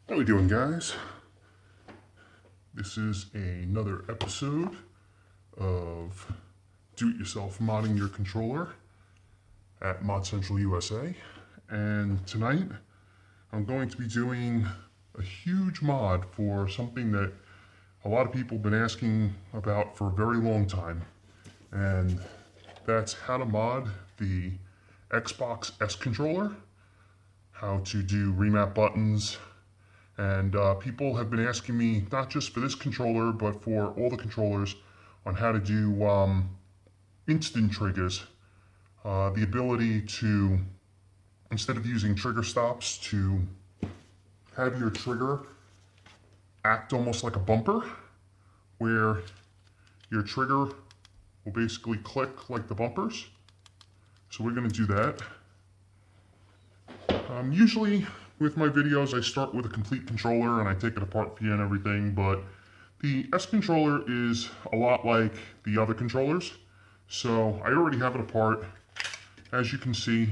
How we doing, guys? This is another episode of Do-It-Yourself Modding Your Controller at Mod Central USA. And tonight, I'm going to be doing a huge mod for something that a lot of people have been asking about for a very long time. And that's how to mod the Xbox S controller, how to do remap buttons. And people have been asking me, not just for this controller, but for all the controllers, on how to do instant triggers. The ability to, instead of using trigger stops, to have your trigger act almost like a bumper, where your trigger will basically click like the bumpers. So we're going to do that. Usually with my videos, I start with a complete controller and I take it apart for you and everything, but the S controller is a lot like the other controllers. So I already have it apart. As you can see,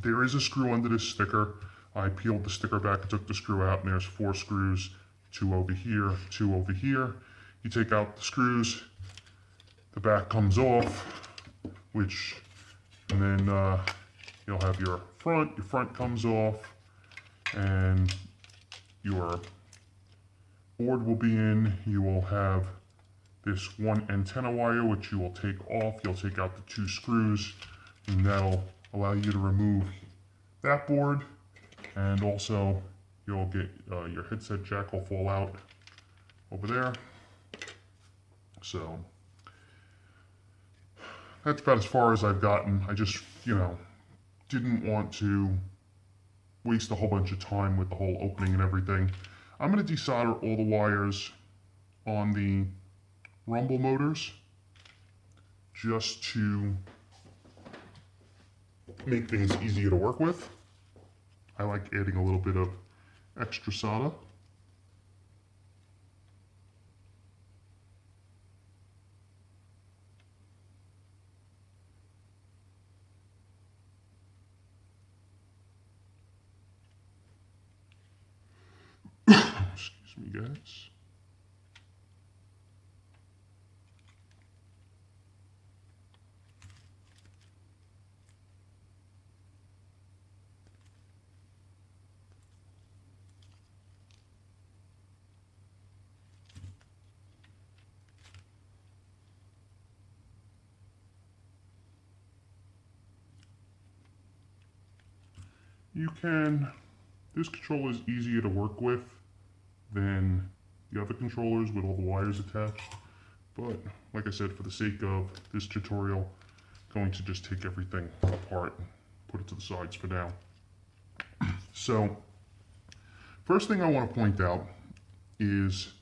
there is a screw under this sticker. I peeled the sticker back and took the screw out, and there's 4 screws, 2 over here, 2 over here. You take out the screws, the back comes off, and then you'll have your front comes off, and your board will be in. You will have this one antenna wire, which you will take off. You'll take out the 2 screws, and that'll allow you to remove that board. And also, you'll get your headset jack will fall out over there. So that's about as far as I've gotten. I just, didn't want to waste a whole bunch of time with the whole opening and everything. I'm going to desolder all the wires on the rumble motors just to make things easier to work with. I like adding a little bit of extra solder. Excuse me, guys. This controller is easier to work with than the other controllers with all the wires attached. But like I said, for the sake of this tutorial, I'm going to just take everything apart and put it to the sides for now. So, first thing I want to point out is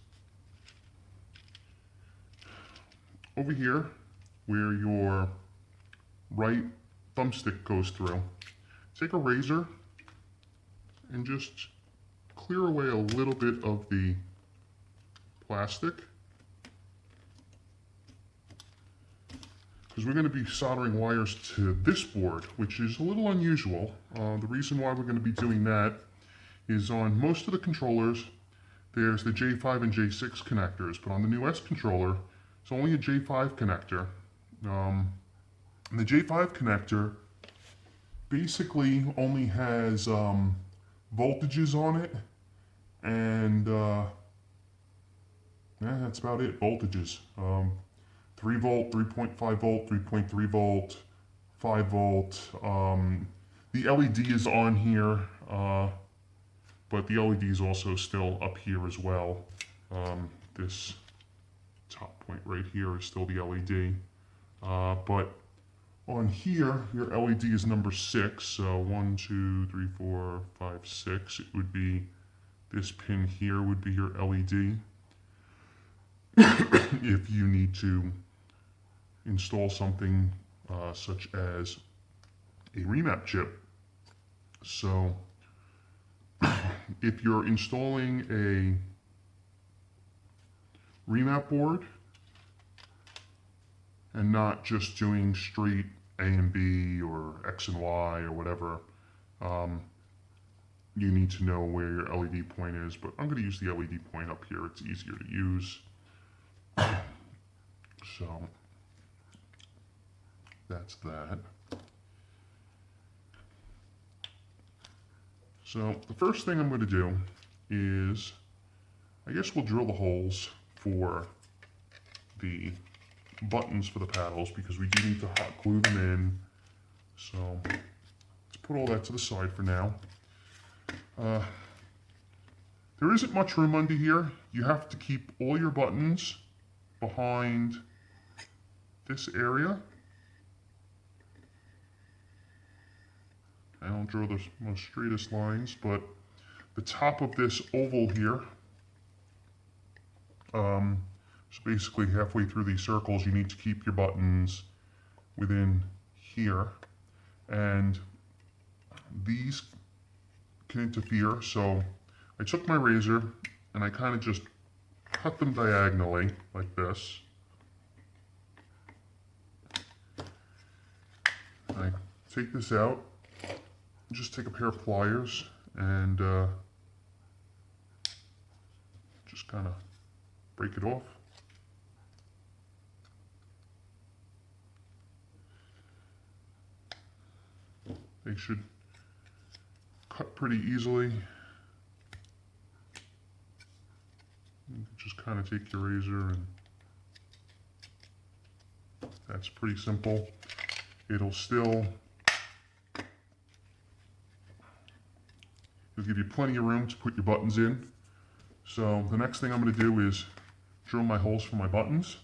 over here where your right thumbstick goes through. Take a razor and just clear away a little bit of the plastic, because we're going to be soldering wires to this board, which is a little unusual. The reason why we're going to be doing that is on most of the controllers, there's the J5 and J6 connectors, but on the new S controller, it's only a J5 connector. And the J5 connector basically only has voltages on it, and that's about it. Voltages, 3 volt, 3.5 volt, 3.3 volt, 5 volt. The LED is on here, but the LED is also still up here as well. This top point right here is still the LED, but on here, your LED is number 6, so 1, 2, 3, 4, 5, 6. It would be, this pin here would be your LED. If you need to install something such as a remap chip. So, if you're installing a remap board, and not just doing straight A and B or X and Y or whatever, you need to know where your LED point is, but I'm going to use the LED point up here. It's easier to use. So that's that. So the first thing I'm going to do is, I guess we'll drill the holes for the buttons for the paddles, because we do need to hot glue them in. So let's put all that to the side for now. There isn't much room under here. You have to keep all your buttons behind this area. I don't draw the most straightest lines, but the top of this oval here, so basically halfway through these circles, you need to keep your buttons within here, and these can interfere. So I took my razor and I kind of just cut them diagonally like this. I take this out, just take a pair of pliers and just kind of break it off. They should cut pretty easily. You just kind of take your razor, and that's pretty simple. It'll give you plenty of room to put your buttons in. So the next thing I'm going to do is drill my holes for my buttons.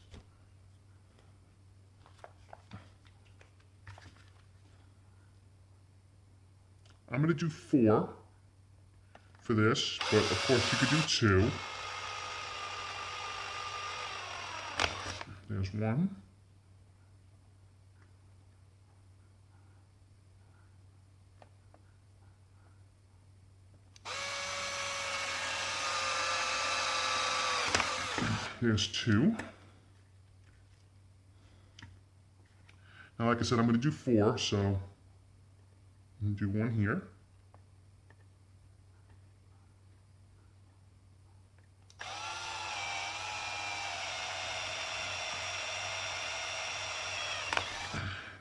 I'm going to do 4 for this, but of course you could do 2. There's 1. There's 2. Now, like I said, I'm going to do 4, so I'm going to do 1 here.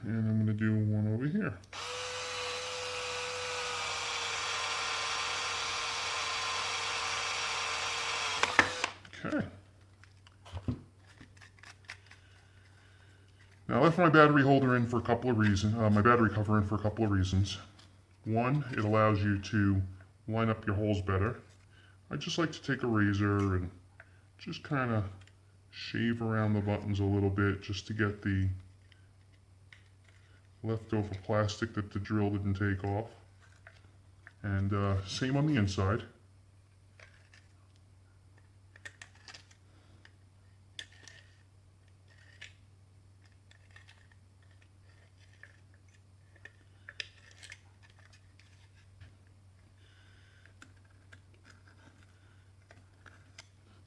And I'm going to do 1 over here. Okay. Now I left my battery holder in for a couple of reasons, my battery cover in for a couple of reasons. One, it allows you to line up your holes better. I just like to take a razor and just kind of shave around the buttons a little bit just to get the leftover plastic that the drill didn't take off. And same on the inside.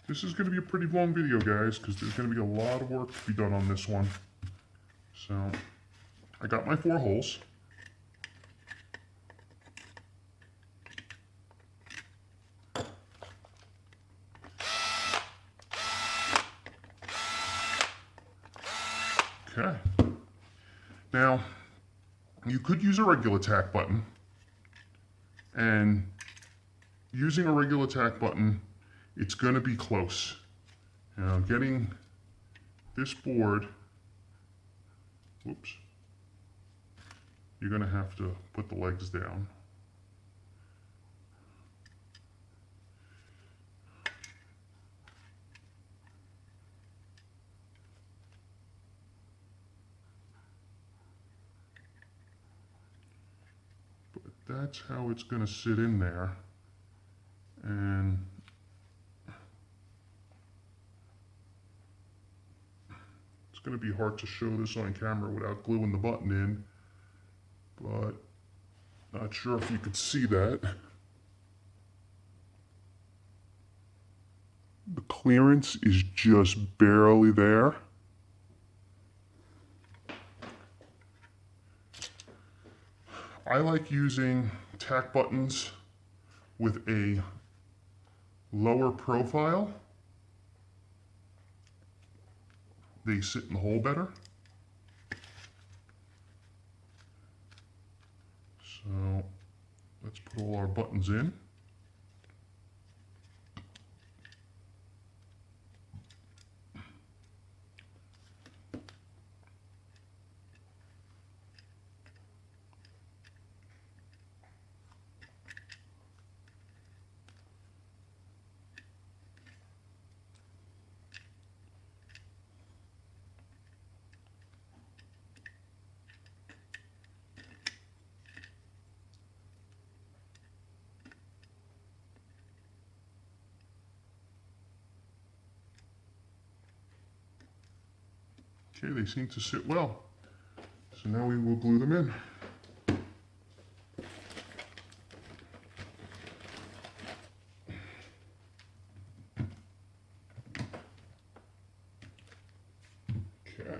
This is going to be a pretty long video, guys, because there's going to be a lot of work to be done on this one. So, I got my 4 holes. Okay. Now, you could use a regular tack button, and using a regular tack button, it's going to be close. Now, getting this board, whoops, you're going to have to put the legs down. But that's how it's going to sit in there. And it's going to be hard to show this on camera without gluing the button in, but not sure if you could see that. The clearance is just barely there. I like using tack buttons with a lower profile, they sit in the hole better. So let's put all our buttons in. Okay, they seem to sit well. So now we will glue them in. Okay.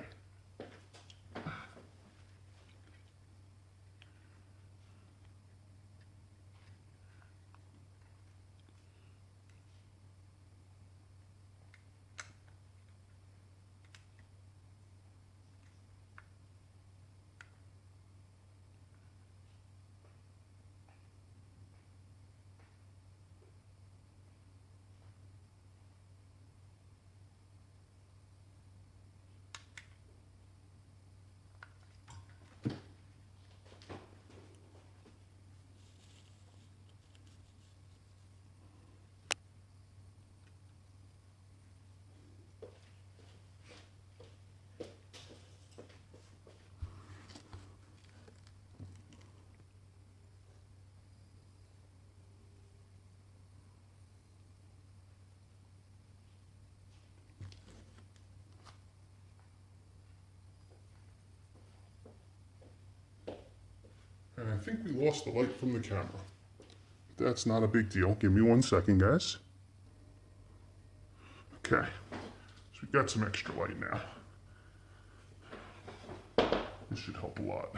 And I think we lost the light from the camera. That's not a big deal. Give me 1 second, guys. Okay, so we've got some extra light now. This should help a lot.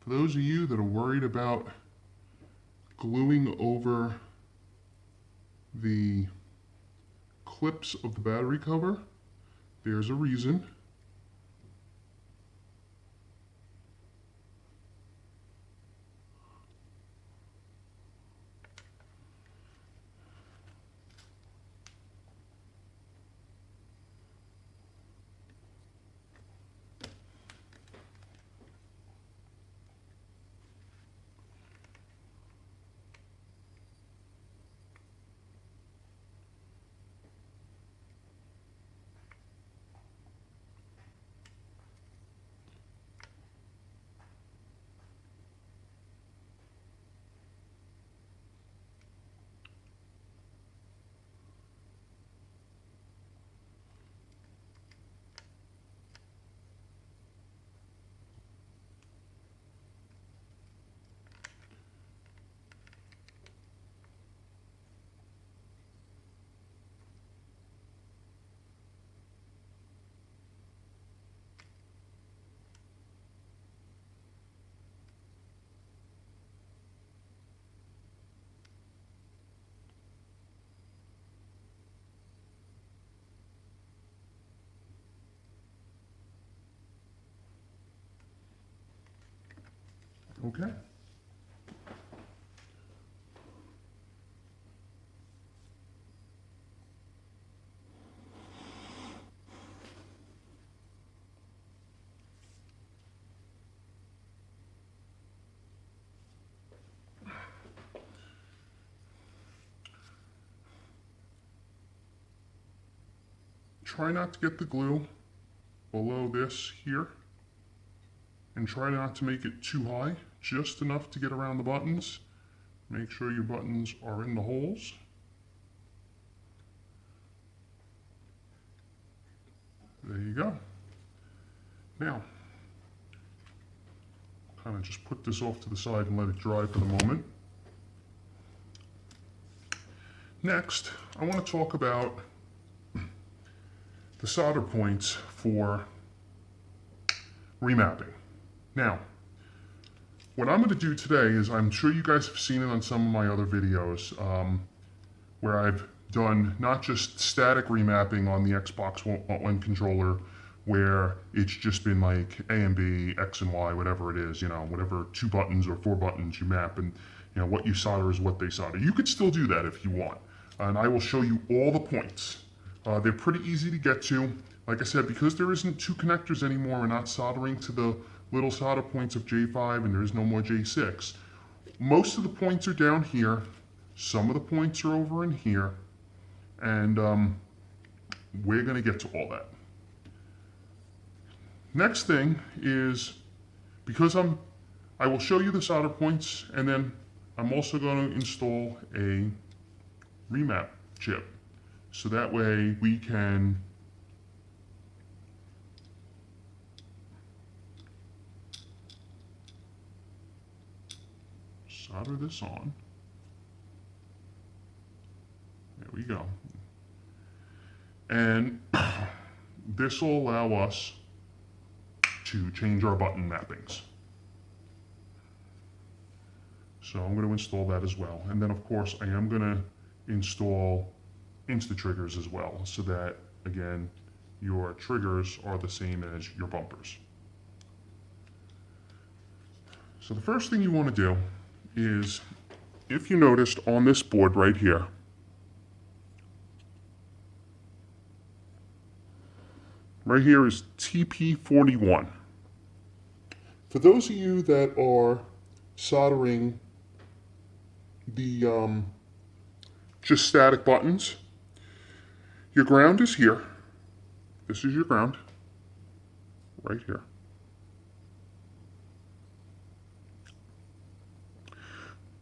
For those of you that are worried about gluing over the clips of the battery cover, there's a reason. Okay. Try not to get the glue below this here, and try not to make it too high, just enough to get around the buttons, Make sure your buttons are in the holes. There you go. Now, kind of just put this off to the side and let it dry for the moment. Next, I want to talk about the solder points for remapping. Now, what I'm going to do today is, I'm sure you guys have seen it on some of my other videos, where I've done not just static remapping on the Xbox One controller, where it's just been like A and B, X and Y, whatever it is, you know, whatever 2 buttons or 4 buttons you map, and you know what you solder is what they solder. You could still do that if you want, and I will show you all the points. They're pretty easy to get to. Like I said, because there isn't 2 connectors anymore, we're not soldering to the little solder points of J5, and there is no more J6. Most of the points are down here. Some of the points are over in here, and we're going to get to all that. Next thing is, because I will show you the solder points, and then I'm also going to install a remap chip, so that way we can solder this on. There we go. And this will allow us to change our button mappings. So I'm going to install that as well. And then of course I am going to install Insta-triggers as well, so that again your triggers are the same as your bumpers. So the first thing you want to do is, if you noticed on this board right here, is TP41. For those of you that are soldering the just static buttons, your ground is here. This is your ground, right here.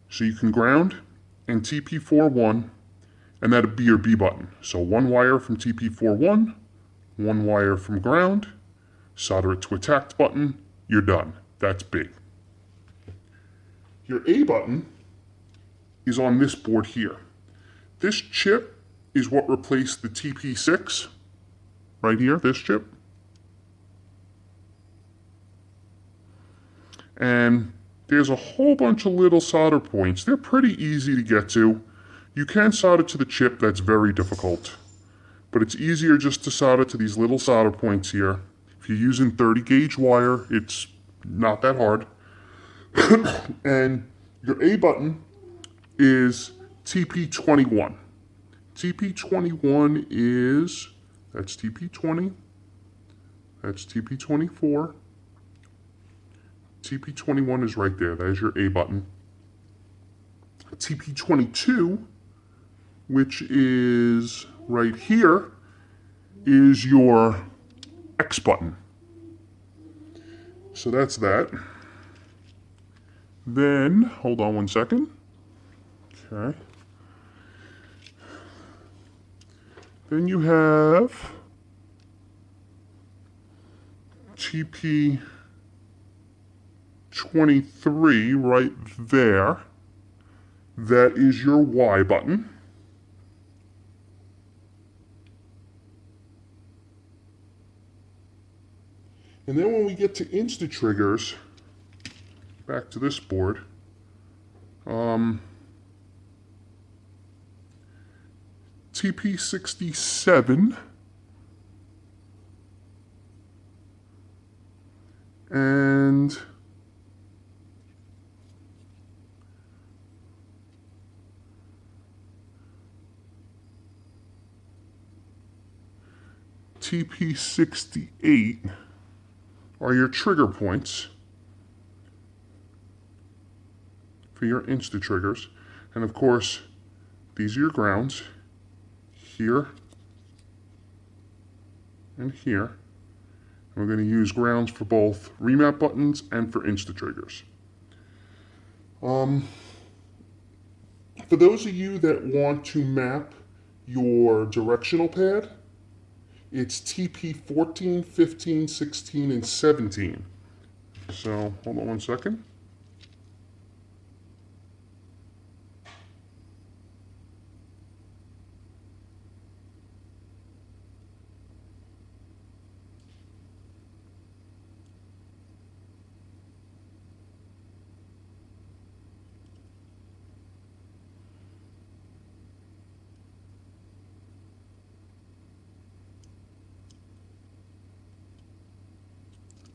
So you can ground and TP41, and that'd be your B button. So 1 wire from TP41, 1 wire from ground, solder it to a tact button, you're done. That's B. Your A button is on this board here. This chip is what replaced the TP6, right here, this chip. And there's a whole bunch of little solder points. They're pretty easy to get to. You can solder to the chip, that's very difficult. But it's easier just to solder to these little solder points here. If you're using 30 gauge wire, it's not that hard. And your A button is TP21. TP21 is, that's TP20, that's TP24. TP21 is right there, that is your A button. TP22, which is right here, is your X button. So that's that. Then, hold on one second. Okay. Then you have TP23 right there. That is your Y button. And then when we get to Insta-triggers, back to this board, TP67 and TP68 are your trigger points for your Insta-triggers. And of course, these are your grounds, here and here. And we're going to use grounds for both remap buttons and for Insta-triggers. for those of you that want to map your directional pad, it's TP 14, 15, 16, and 17. So hold on one second.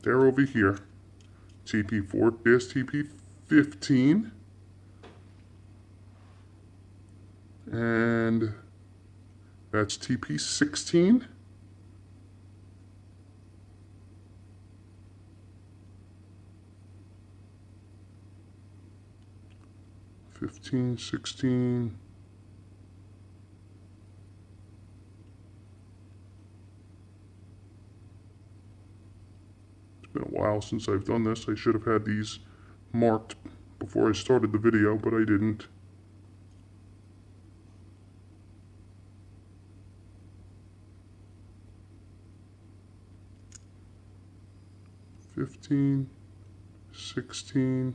They're over here. TP4, there's TP15. And that's TP16. '15, 16. It's been a while since I've done this. I should have had these marked before I started the video, but I didn't. '15, 16.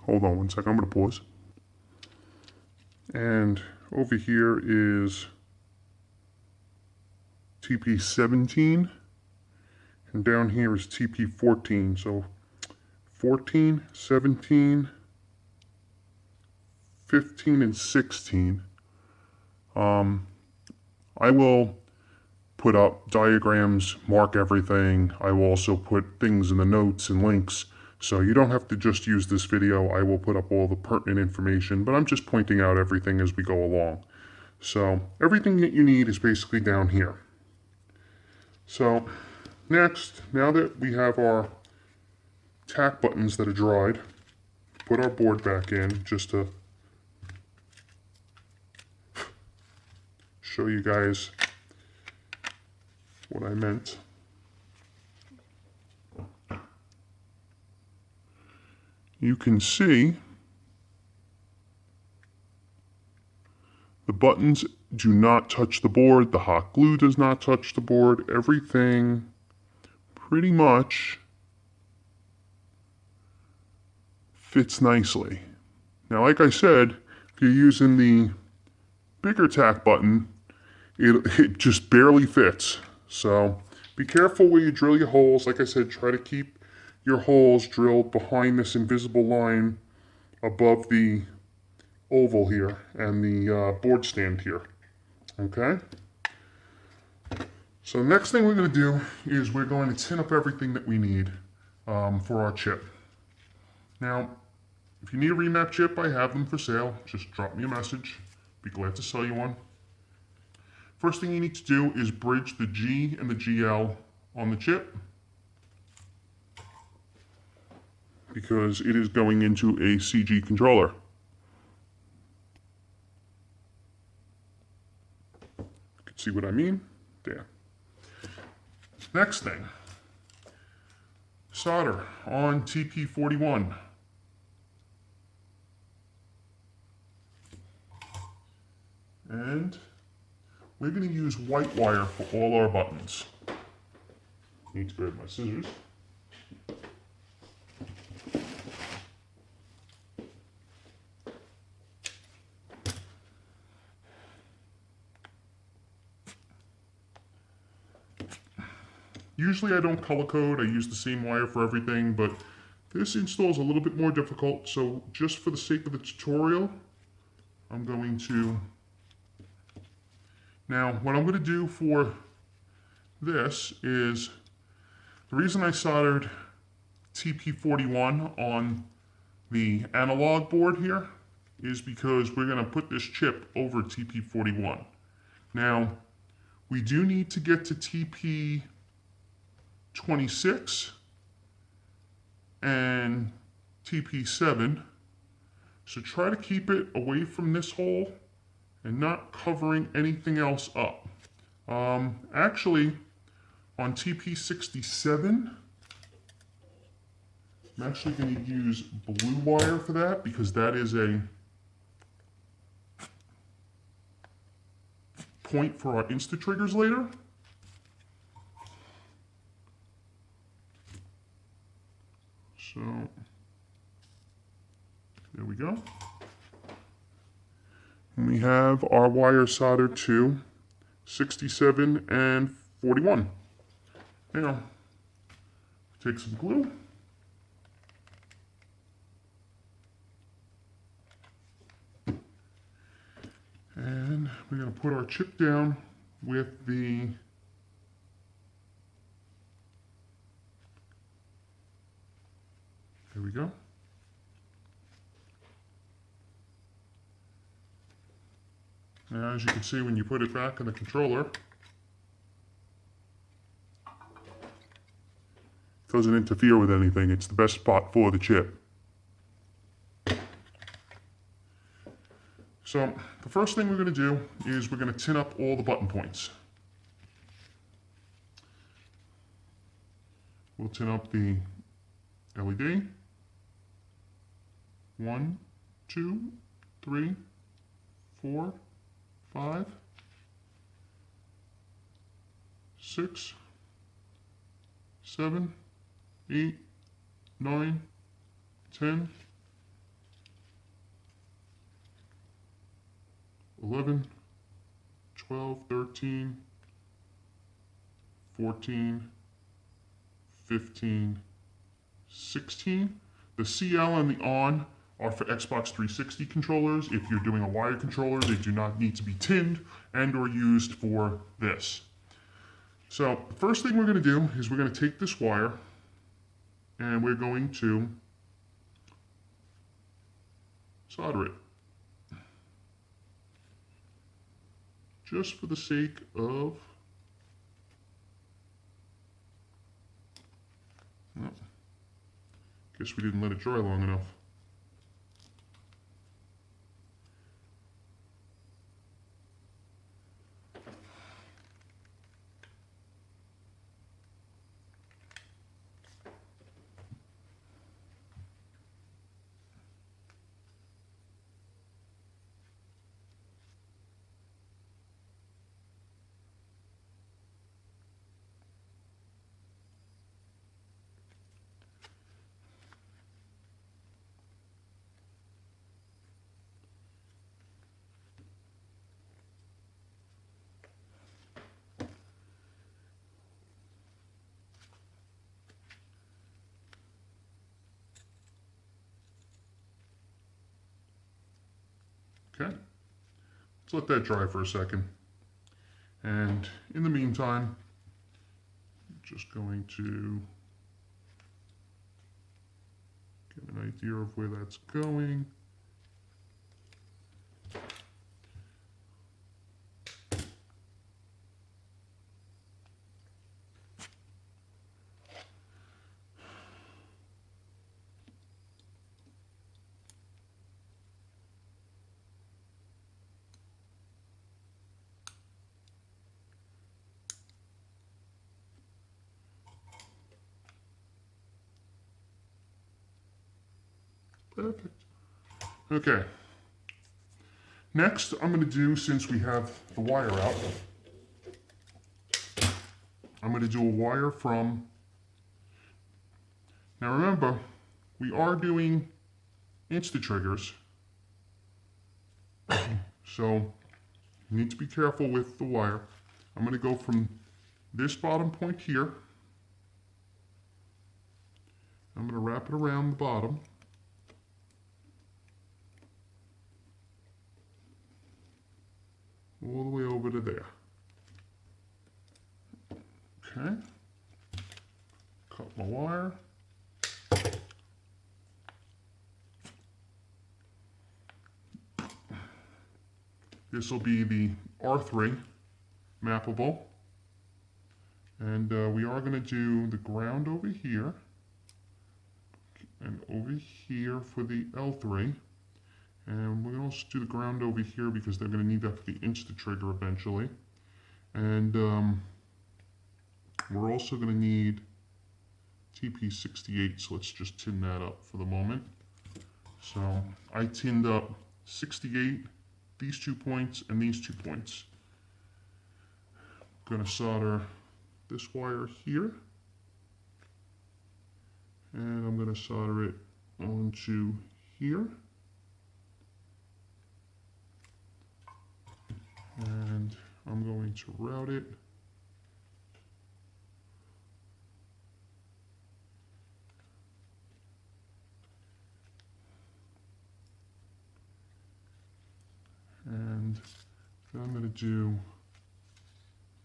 Hold on one second, I'm going to pause. And over here is TP17, and down here is TP14. So 14, 17, 15, and 16. I will put up diagrams, mark everything. I will also put things in the notes and links. So you don't have to just use this video. I will put up all the pertinent information, but I'm just pointing out everything as we go along. So everything that you need is basically down here. So next, now that we have our tack buttons that are dried, put our board back in just to show you guys what I meant. You can see the buttons do not touch the board. The hot glue does not touch the board. Everything pretty much fits nicely. Now, like I said, if you're using the bigger tack button, it just barely fits. So be careful where you drill your holes. Like I said, try to keep your holes drilled behind this invisible line above the oval here and the board stand here. Okay? So the next thing we're going to do is we're going to tin up everything that we need for our chip. Now, if you need a remap chip, I have them for sale. Just drop me a message. Be glad to sell you one. First thing you need to do is bridge the G and the GL on the chip, because it is going into a CG controller. You can see what I mean? There. Next thing, solder on TP41. And we're going to use white wire for all our buttons. Need to grab my scissors. Usually I don't color code, I use the same wire for everything, but this install is a little bit more difficult, so just for the sake of the tutorial, I'm going to... Now, what I'm going to do for this is, the reason I soldered TP41 on the analog board here is because we're going to put this chip over TP41. Now, we do need to get to TP26 and TP7, so try to keep it away from this hole and not covering anything else up. Actually, on TP67, I'm actually going to use blue wire for that because that is a point for our insta triggers later. So there we go. And we have our wire soldered to 67 and 41. Now, take some glue. And we're going to put our chip down with the there we go. Now, as you can see, when you put it back in the controller, it doesn't interfere with anything. It's the best spot for the chip. So the first thing we're going to do is we're going to tin up all the button points. We'll tin up the LED. 1, 2, 3, 4, 5, 6, 7, 8, 9, 10, 11, 12, 13, 14, 15, 16. The CL and the ON are for Xbox 360 controllers. If you're doing a wired controller, they do not need to be tinned and or used for this. So the first thing we're going to do is we're going to take this wire and we're going to solder it. Just for the sake of, well, guess we didn't let it dry long enough. Okay, let's let that dry for a second. And in the meantime, I'm just going to get an idea of where that's going. Perfect. Okay. Next, I'm going to do, since we have the wire out, I'm going to do a wire from, now remember, we are doing insta triggers, so you need to be careful with the wire. I'm going to go from this bottom point here. I'm going to wrap it around the bottom. All the way over to there. Okay. Cut my wire. This will be the R3 mappable. And we are going to do the ground over here. And over here for the L3. And we're going to also do the ground over here because they're going to need that for the insta-trigger eventually. And we're also going to need TP68, so let's just tin that up for the moment. So I tinned up 68, these 2 points, and these 2 points. I'm going to solder this wire here. And I'm going to solder it onto here. And I'm going to route it. And then I'm going to do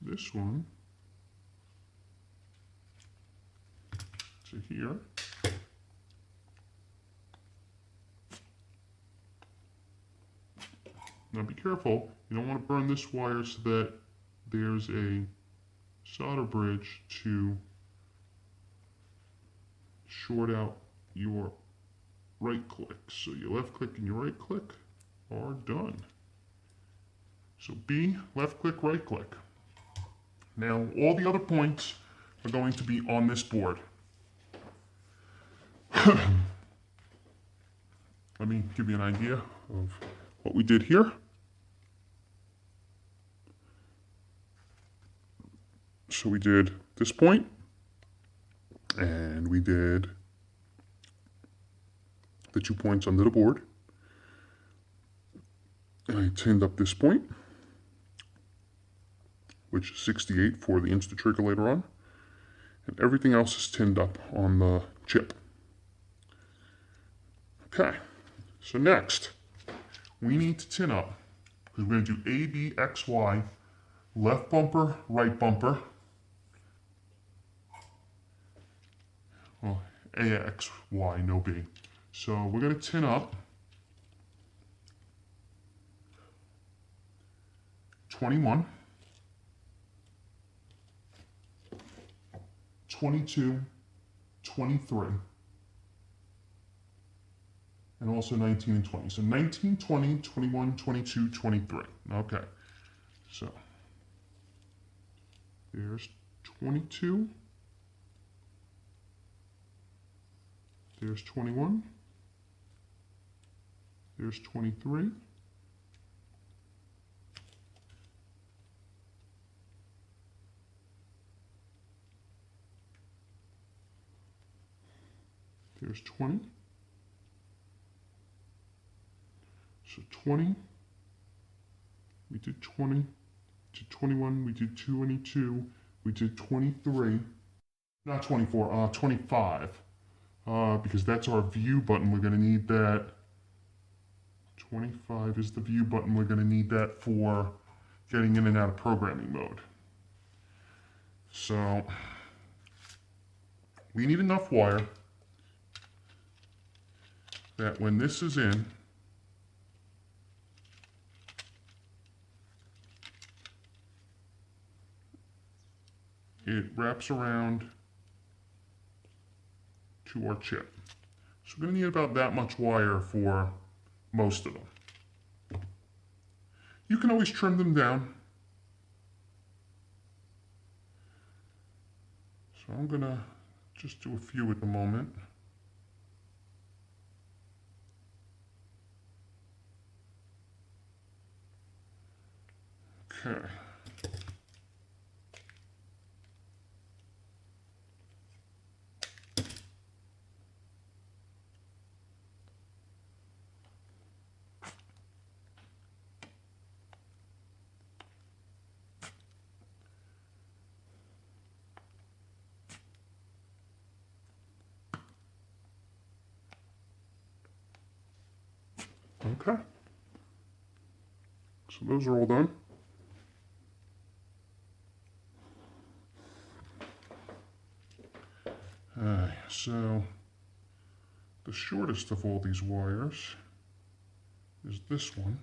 this one to here. Now be careful, you don't want to burn this wire so that there's a solder bridge to short out your right click. So your left click and your right click are done. So B, left click, right click. Now all the other points are going to be on this board. Let me give you an idea of what we did here. So we did this point, and we did the 2 points under the board. And I tinned up this point, which is 68 for the insta trigger later on. And everything else is tinned up on the chip. Okay, so next, we need to tin up, because we're going to do A, B, X, Y, left bumper, right bumper. Well, A, X, Y, no B. So we're going to tin up 21, 22, 23, and also 19 and 20. So 19, 20, 21, 22, 23. Okay, so there's 22. There's 21. There's 23. There's 20. So 20. We did 20. To 21. We did 22. We did 23. Not 24. 25. Because that's our view button. We're going to need that. 25 is the view button. We're going to need that for getting in and out of programming mode. So we need enough wire that when this is in, it wraps around to our chip. So we're going to need about that much wire for most of them. You can always trim them down. So I'm going to just do a few at the moment. Okay. Okay. So those are all done. So the shortest of all these wires is this one.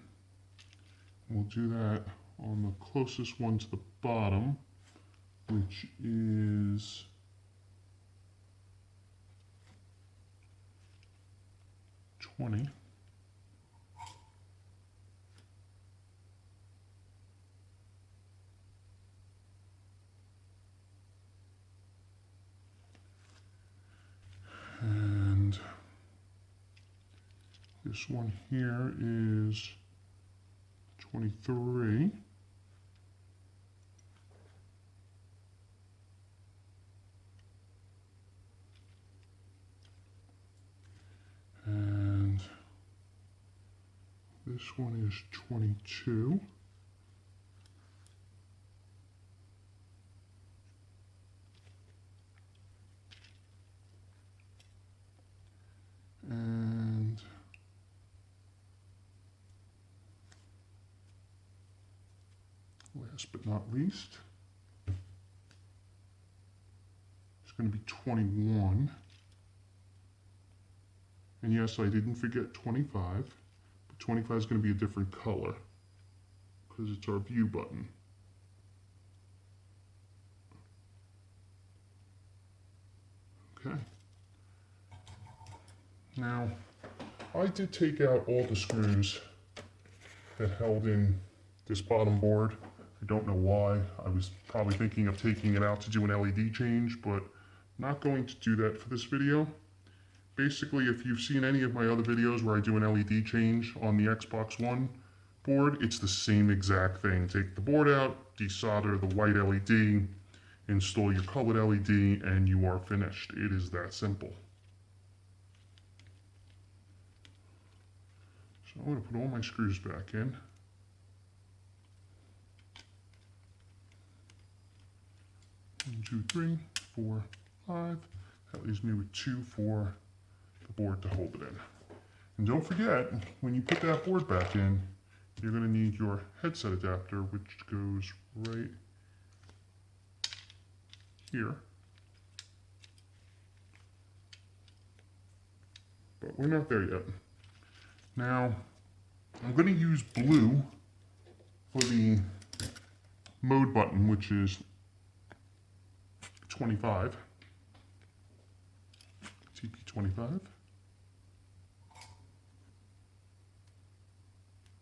We'll do that on the closest one to the bottom, which is 20. This one here is 23. And this one is 22. And last but not least, it's going to be 21. And yes, I didn't forget 25, but 25 is going to be a different color because it's our view button. Okay. Now, I did take out all the screws that held in this bottom board. I don't know why. I was probably thinking of taking it out to do an LED change, but not going to do that for this video. Basically, if you've seen any of my other videos where I do an LED change on the Xbox One board, it's the same exact thing. Take the board out, desolder the white LED, install your colored LED, and you are finished. It is that simple. So I'm going to put all my screws back in. One, 2, 3, 4, 5. That leaves me with 2 for the board to hold it in. And don't forget, when you put that board back in, you're going to need your headset adapter, which goes right here. But we're not there yet. Now, I'm going to use blue for the mode button, which is 25. TP25.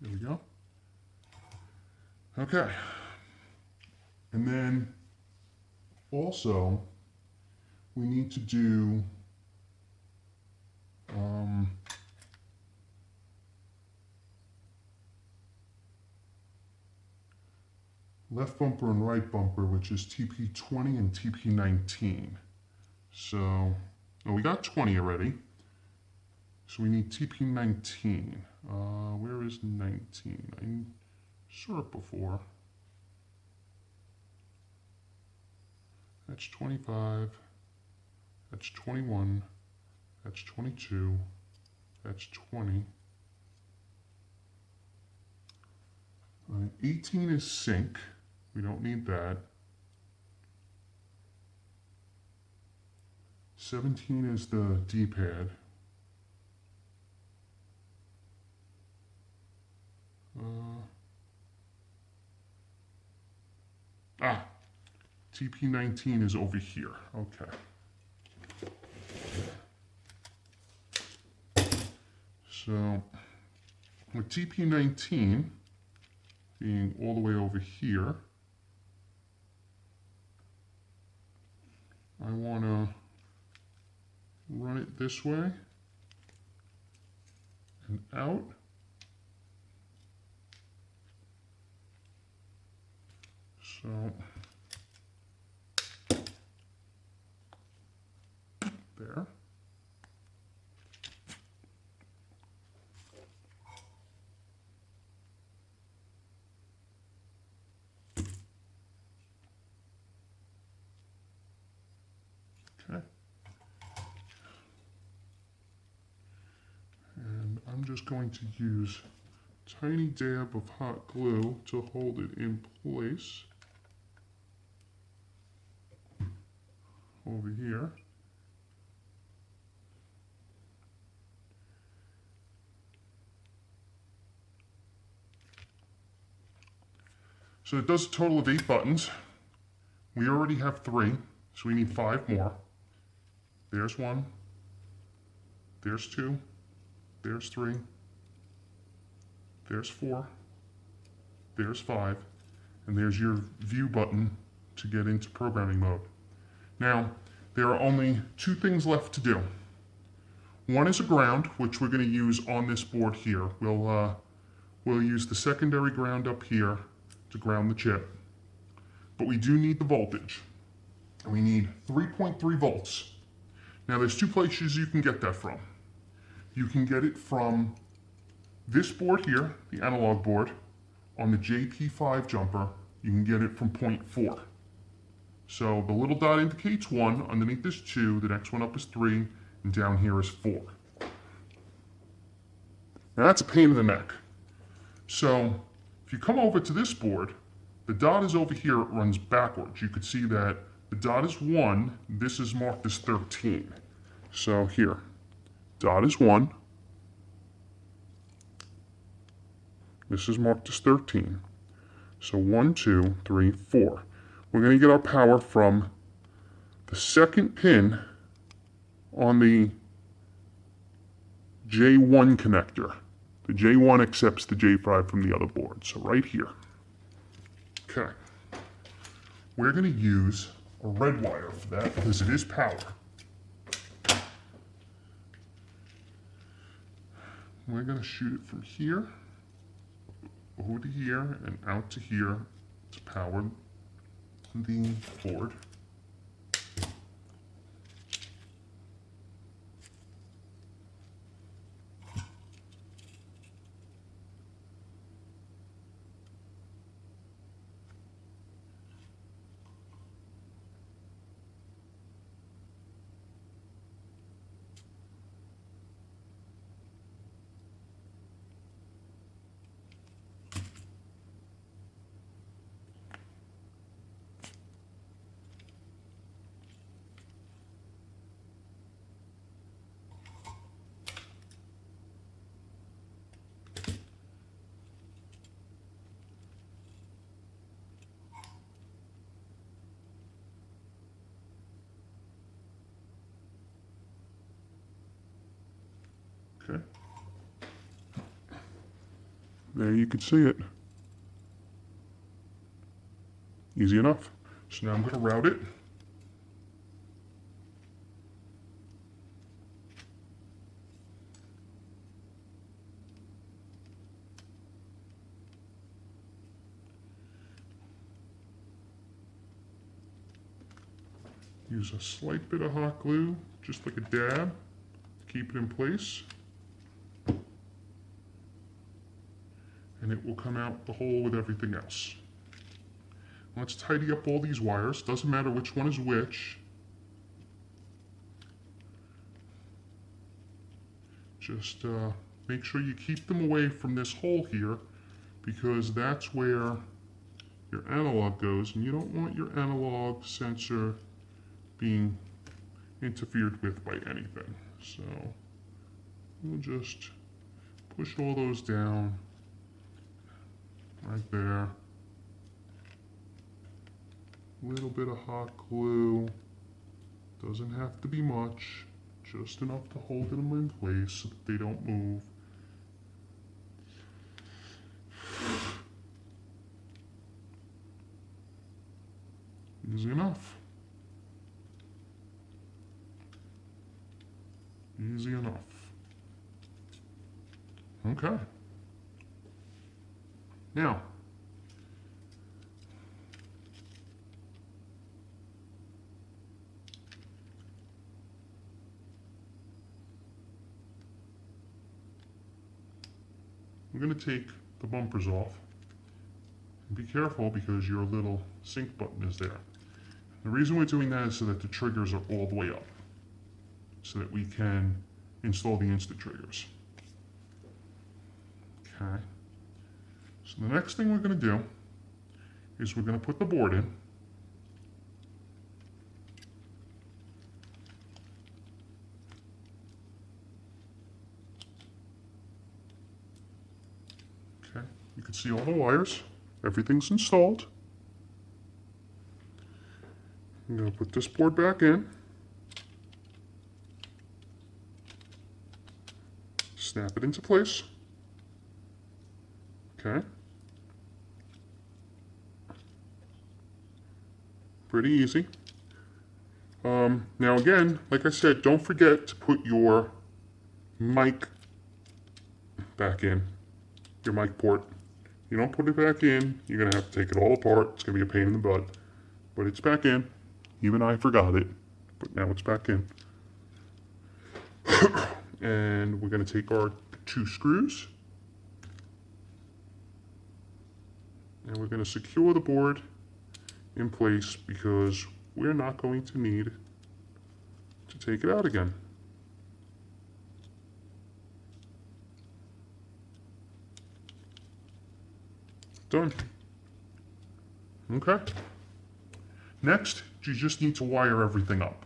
There we go. Okay. And then also we need to do left bumper and right bumper, which is TP20 and TP19. So, well, we got 20 already. So we need TP19. Where is 19? I saw it before. That's 25. That's 21. That's 22. That's 20. 18 is sync. We don't need that. 17 is the D-pad. TP19 is over here. Okay. So, with TP19 being all the way over here, I want to run it this way and out. So there. Okay. And I'm just going to use a tiny dab of hot glue to hold it in place over here. So it does a total of 8 buttons. We already have 3, so we need 5 more. There's 1, there's 2, there's 3, there's 4, there's 5, and there's your view button to get into programming mode. Now, there are only 2 things left to do. One is a ground, which we're going to use on this board here. We'll use the secondary ground up here to ground the chip. But we do need the voltage. And we need 3.3 volts. Now there's two places you can get that from. You can get it from this board here, the analog board. On the JP5 jumper, you can get it from 0.4. So the little dot indicates 1, underneath is 2, the next one up is 3, and down here is 4. Now that's a pain in the neck. So if you come over to this board, the dot is over here, it runs backwards. You could see that the dot is 1, this is marked as 13. So here, dot is 1, this is marked as 13. So 1, 2, 3, 4. We're going to get our power from the second pin on the J1 connector. The J1 accepts the J5 from the other board, so right here. Okay. We're going to use a red wire for that because it is power. We're going to shoot it from here over to here and out to here to power the board. Okay. There you can see it. Easy enough. So now I'm going to route it. Use a slight bit of hot glue, just like a dab, to keep it in place. And it will come out the hole with everything else. Let's tidy up all these wires. Doesn't matter which one is which. Just make sure you keep them away from this hole here, because that's where your analog goes, and you don't want your analog sensor being interfered with by anything. So we'll just push all those down. Right there. Little bit of hot glue. Doesn't have to be much. Just enough to hold them in place so that they don't move. Easy enough. Easy enough. Okay. Now, I'm going to take the bumpers off. And be careful because your little sync button is there. The reason we're doing that is so that the triggers are all the way up, so that we can install the instant triggers. Okay. So the next thing we're going to do is we're going to put the board in. Okay, you can see all the wires. Everything's installed. I'm going to put this board back in. Snap it into place. Okay. Pretty easy. Now again, like I said, don't forget to put your mic back in, your mic port. You don't put it back in, you're going to have to take it all apart. It's going to be a pain in the butt. But it's back in. Even I forgot it, but now it's back in. And we're going to take our 2 screws. And we're going to secure the board in place because we're not going to need to take it out again. Done. Okay. Next, you just need to wire everything up.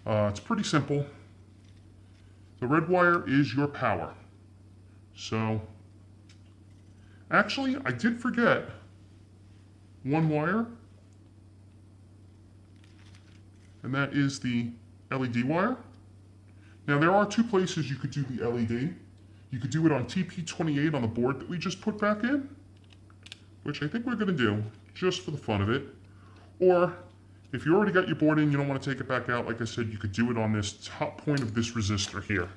It's pretty simple. The red wire is your power. So, actually, I did forget one wire, and that is the LED wire. Now, there are 2 places you could do the LED. You could do it on TP28 on the board that we just put back in, which I think we're going to do just for the fun of it. Or, if you already got your board in, you don't want to take it back out, like I said, you could do it on this top point of this resistor here.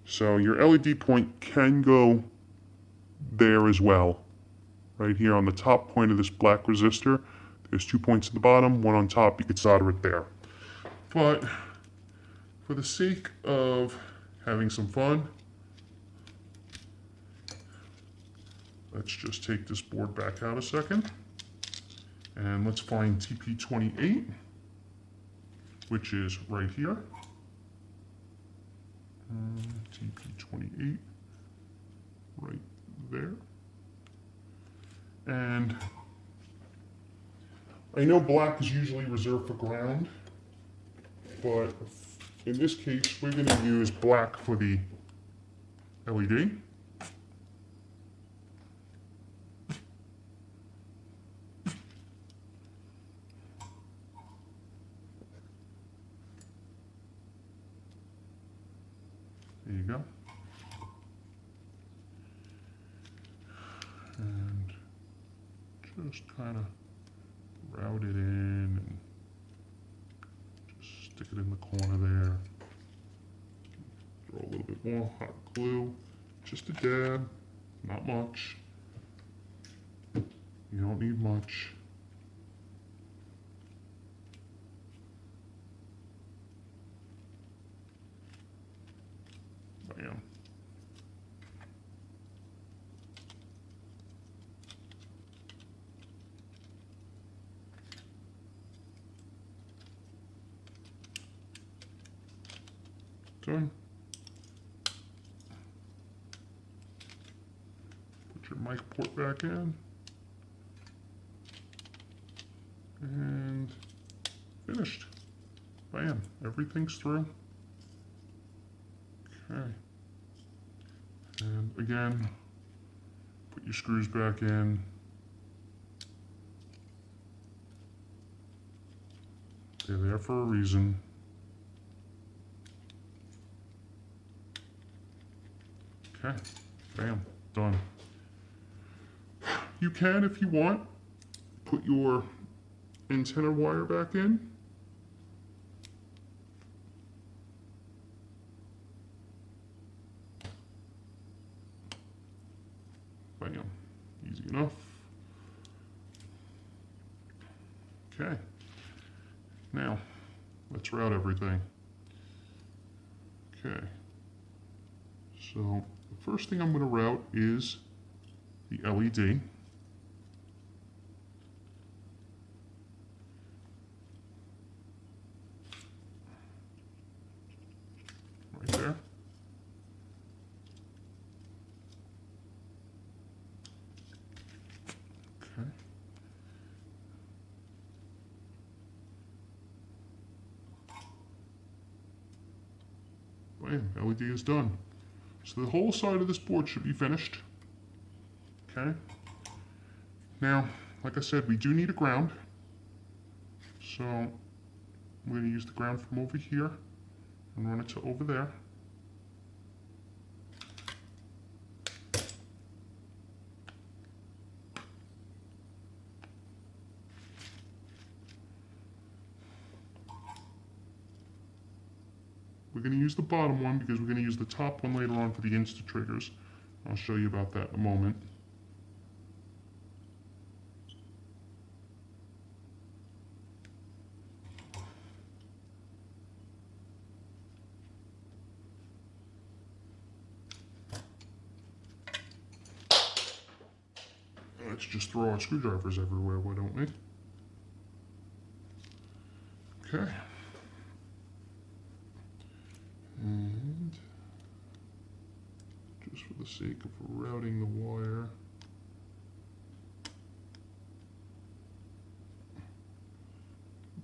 So your LED point can go there as well. Right here on the top point of this black resistor, there's 2 points at the bottom, 1 on top, you could solder it there. But for the sake of having some fun, let's just take this board back out a second. And let's find TP28, which is right here. TP28, right there. And I know black is usually reserved for ground, but in this case, we're going to use black for the LED. There you go. And just kind of route it in and just stick it in the corner there. Throw a little bit more hot glue, just a dab, not much. You don't need much. Bam. Done. Put your mic port back in. And finished. Bam. Everything's through. Okay. And again, put your screws back in. They're there for a reason. Okay, bam, done. You can, if you want, put your antenna wire back in. Bam, easy enough. Okay, now let's route everything. Okay, so the first thing I'm going to route is the LED. Right there. Okay. Bam, LED is done. So the whole side of this board should be finished. Okay. Now, like I said, we do need a ground. So I'm going to use the ground from over here and run it to over there. We're We're going to use the bottom one because we're going to use the top one later on for the Insta triggers. I'll show you about that in a moment. Let's just throw our screwdrivers everywhere, why don't we? Okay. And just for the sake of routing the wire,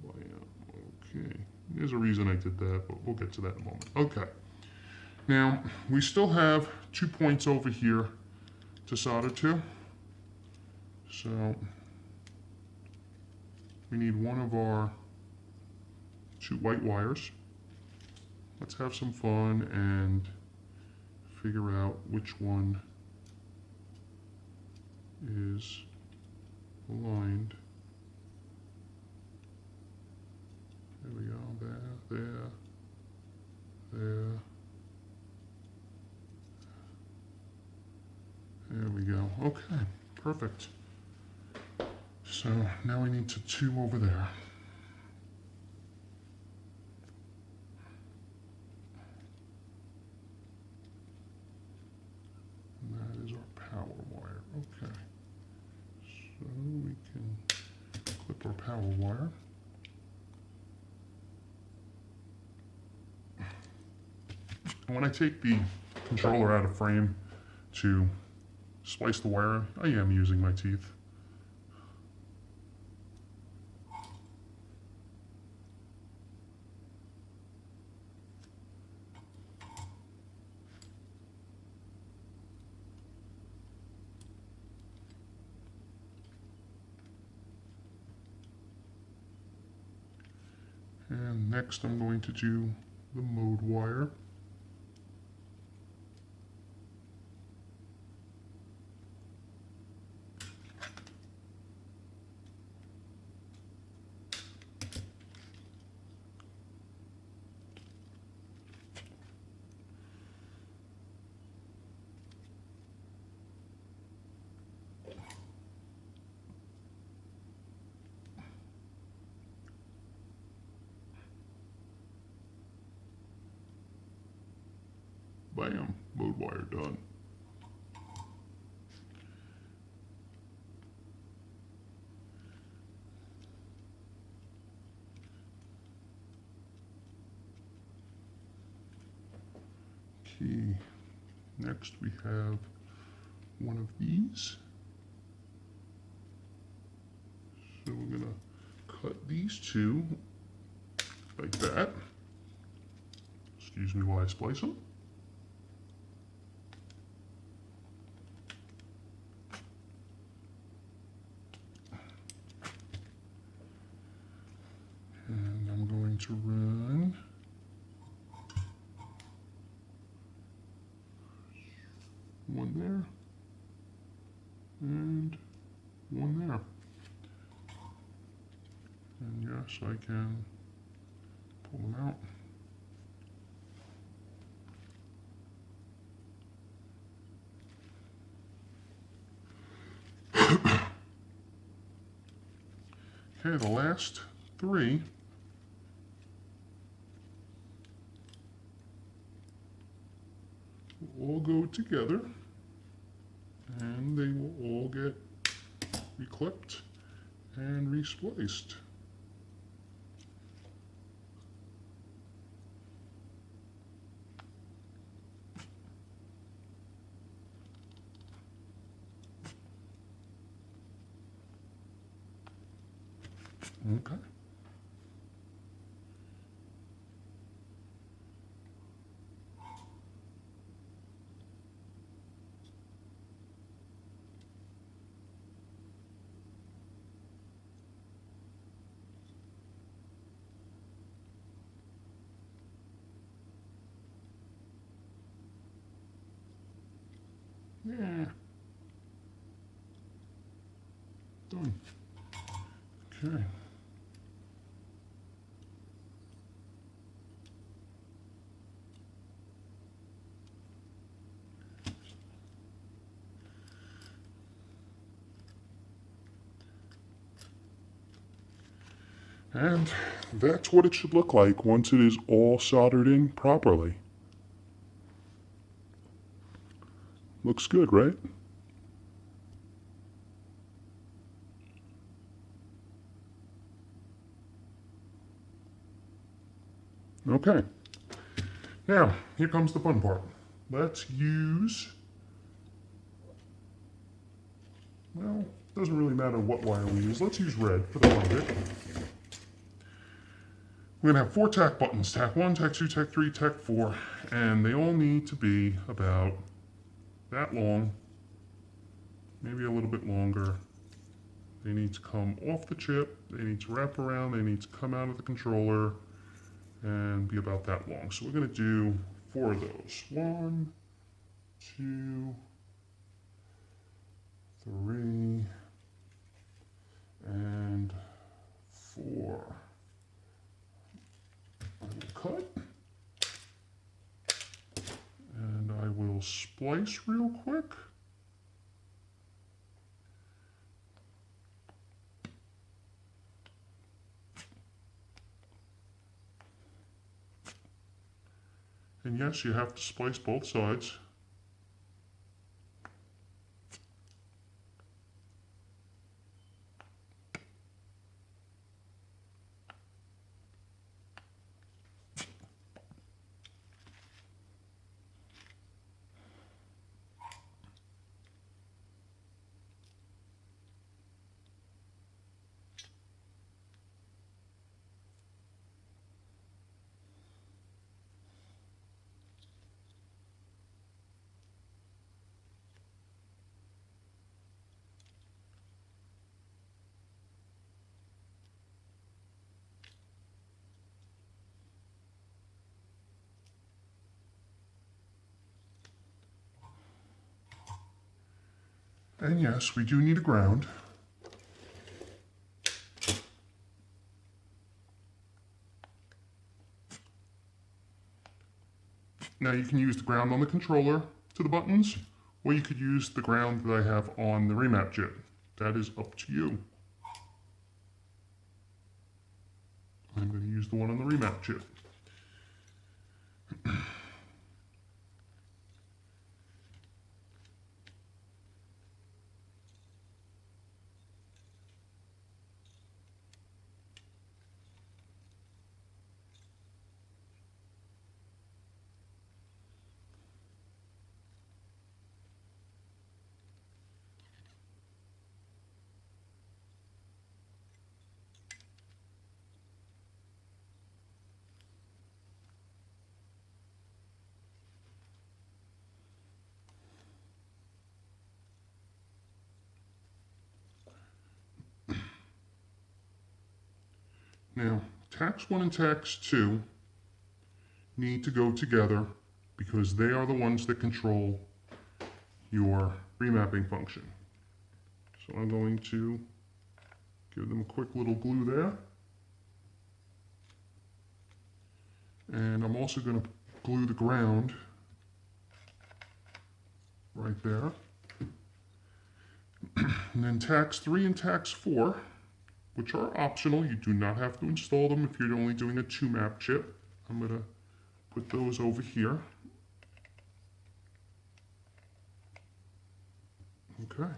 okay. There's a reason I did that, but we'll get to that in a moment. Okay. Now, we still have 2 points over here to solder to. So we need one of our 2 white wires. Let's have some fun and figure out which one is aligned. There we go, there. There we go, okay, perfect. So now we need 2 over there. And that is our power wire. Okay. So we can clip our power wire. When I take the controller out of frame to splice the wire, I am using my teeth. And next I'm going to do the mode wire. Bam, mode wire done. Okay, next we have one of these. So we're gonna cut these 2 like that. Excuse me while I splice them. And I'm going to run one there and one there. And yes, I can pull them out. Okay, the last 3 will all go together and they will all get reclipped and respliced. Okay. Yeah. Done. Okay. Okay, And that's what it should look like once it is all soldered in properly. Looks good, right? Okay. Now, here comes the fun part. Let's use, well, it doesn't really matter what wire we use. Let's use red for the fun of it. We're going to have 4 tack buttons, tack 1, tack 2, tack 3, tack 4, and they all need to be about that long, maybe a little bit longer. They need to come off the chip, they need to wrap around, they need to come out of the controller, and be about that long. So we're going to do 4 of those. 1, 2, 3, and 4. I will cut, and I will splice real quick. And yes, you have to splice both sides. And yes, we do need a ground. Now you can use the ground on the controller to the buttons, or you could use the ground that I have on the Remap chip. That is up to you. I'm going to use the one on the Remap chip. Now, Tacts 1 and Tacts 2 need to go together because they are the ones that control your remapping function. So I'm going to give them a quick little glue there. And I'm also going to glue the ground right there. And then Tacts 3 and Tacts 4, which are optional. You do not have to install them if you're only doing a 2-map chip. I'm going to put those over here. Okay.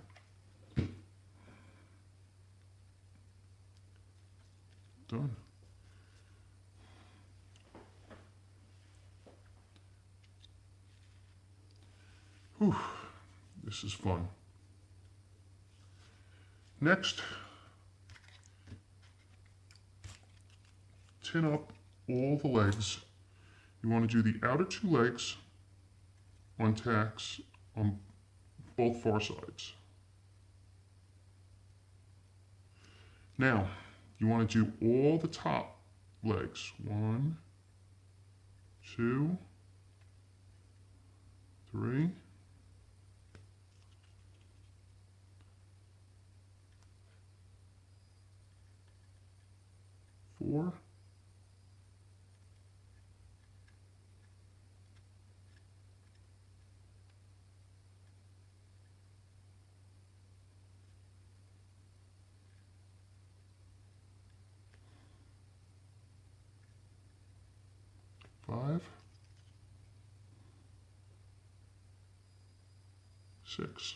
Done. Whew. This is fun. Next, tin up all the legs. You want to do the outer 2 legs on tacks on both far sides. Now, you want to do all the top legs. 1, 2, 3, 4, 5, 5, 6.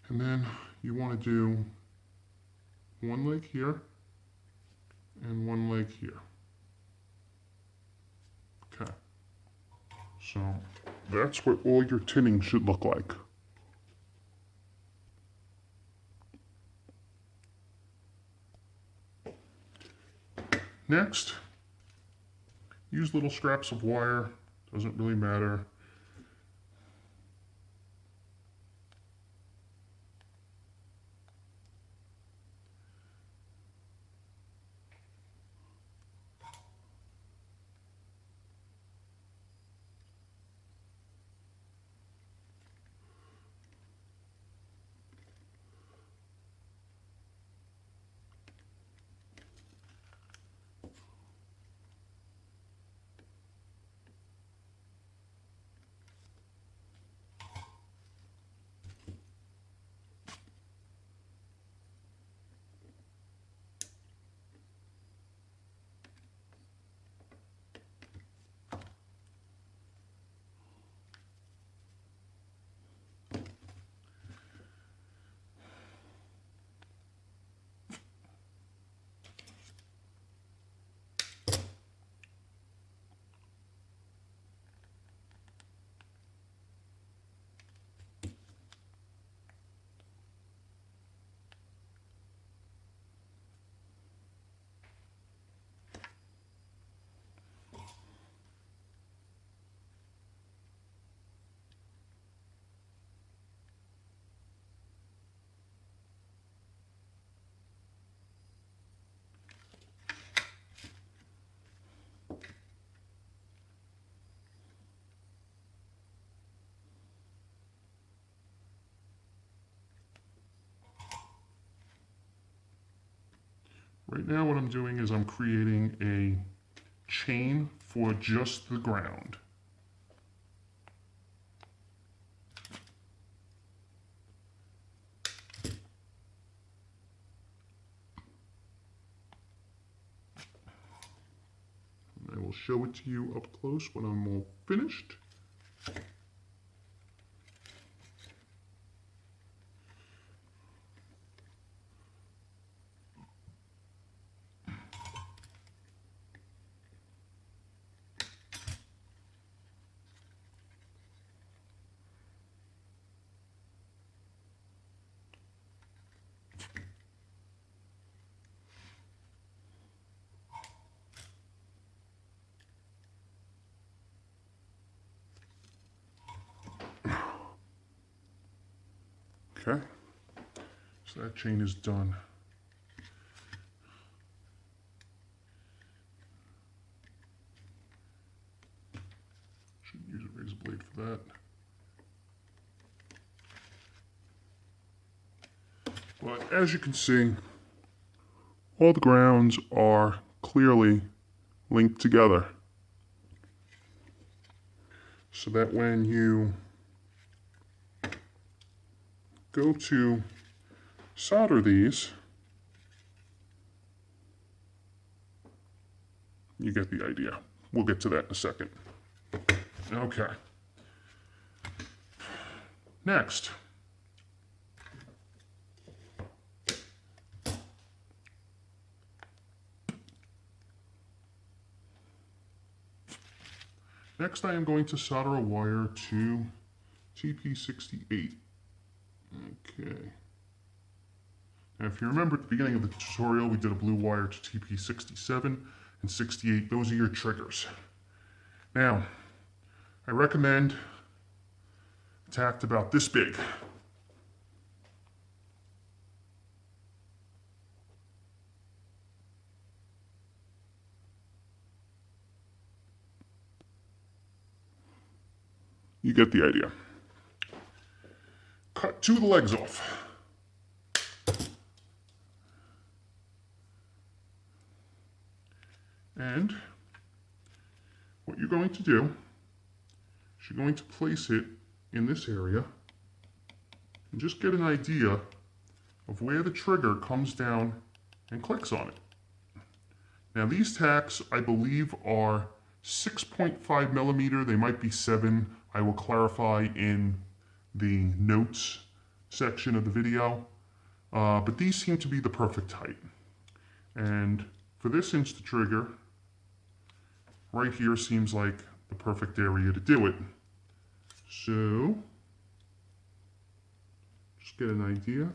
And then you want to do one leg here and one leg here. Okay. So that's what all your tinning should look like. Next, use little scraps of wire, doesn't really matter. Right now what I'm doing is I'm creating a chain for just the ground. And I will show it to you up close when I'm all finished. Okay, so that chain is done. Should use a razor blade for that. But as you can see, all the grounds are clearly linked together, so that when you go to solder these, you get the idea. We'll get to that in a second. Okay. Next. Next, I am going to solder a wire to TP68. Okay. Now, if you remember at the beginning of the tutorial, we did a blue wire to TP67 and 68. Those are your triggers. Now, I recommend a tact about this big. You get the idea. Cut two of the legs off. And what you're going to do is you're going to place it in this area and just get an idea of where the trigger comes down and clicks on it. Now these tacks, I believe, are 6.5 millimeter. They might be 7. I will clarify in the notes section of the video. But these seem to be the perfect height. And for this Insta-Trigger, right here seems like the perfect area to do it. So, just get an idea.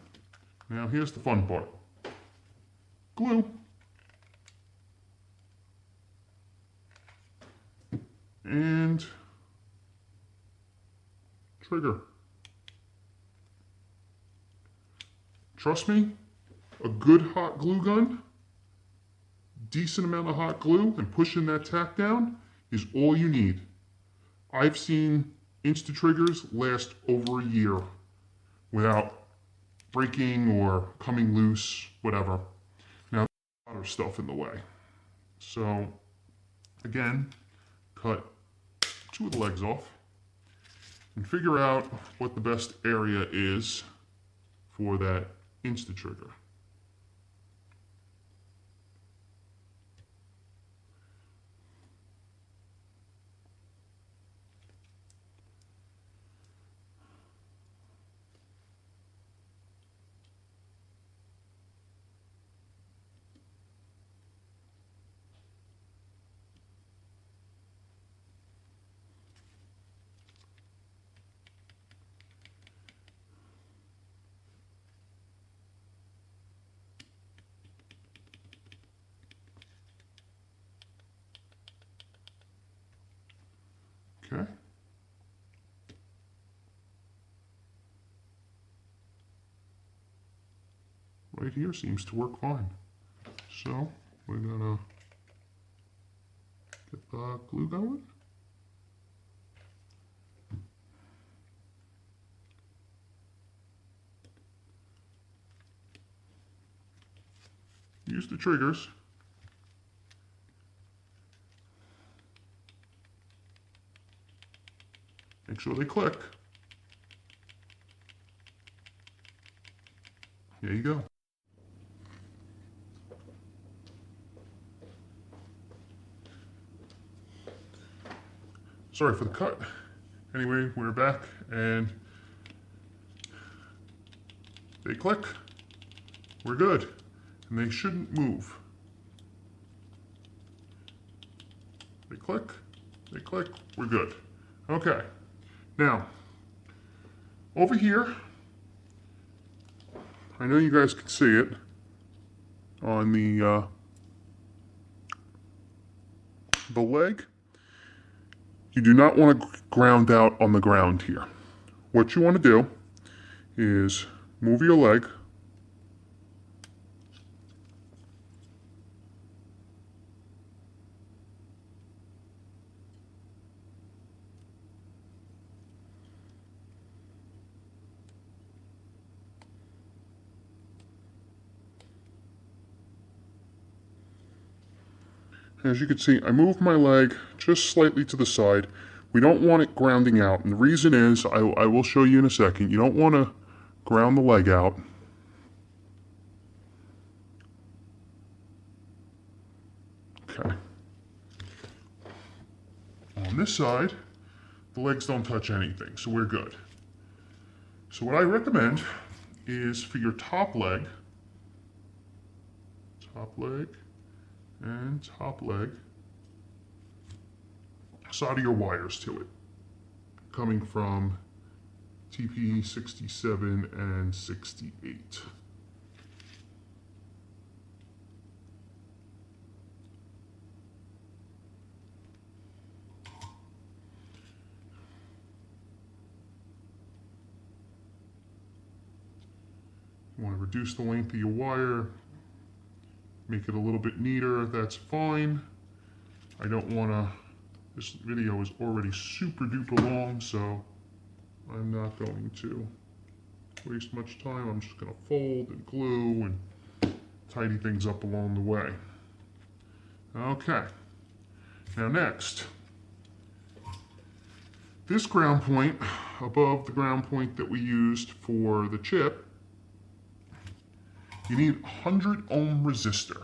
Now here's the fun part. Glue. And trigger. Trust me, a good hot glue gun, decent amount of hot glue, and pushing that tack down is all you need. I've seen Insta-Triggers last over a year without breaking or coming loose, whatever. Now, there's a lot of stuff in the way. So, again, cut 2 of the legs off and figure out what the best area is for that Insta-Trigger. Okay. Right here seems to work fine. So we're gonna get the glue going. Use the triggers. Make sure they click. There you go. Sorry for the cut. Anyway, we're back and they click. We're good. And they shouldn't move. They click, we're good. Okay. Now, over here, I know you guys can see it on the leg. You do not want to ground out on the ground here. What you want to do is move your leg As you can see, I moved my leg just slightly to the side. We don't want it grounding out. And the reason is, I will show you in a second, you don't want to ground the leg out. Okay. On this side, the legs don't touch anything, so we're good. So what I recommend is for your top leg, and top leg, solder your wires to it, coming from TP 67 and 68. You want to reduce the length of your wire, make it a little bit neater, that's fine. I don't want to, this video is already super duper long, so I'm not going to waste much time. I'm just going to fold and glue and tidy things up along the way. Okay, now next, this ground point above the ground point that we used for the chip, you need 100 ohm resistor.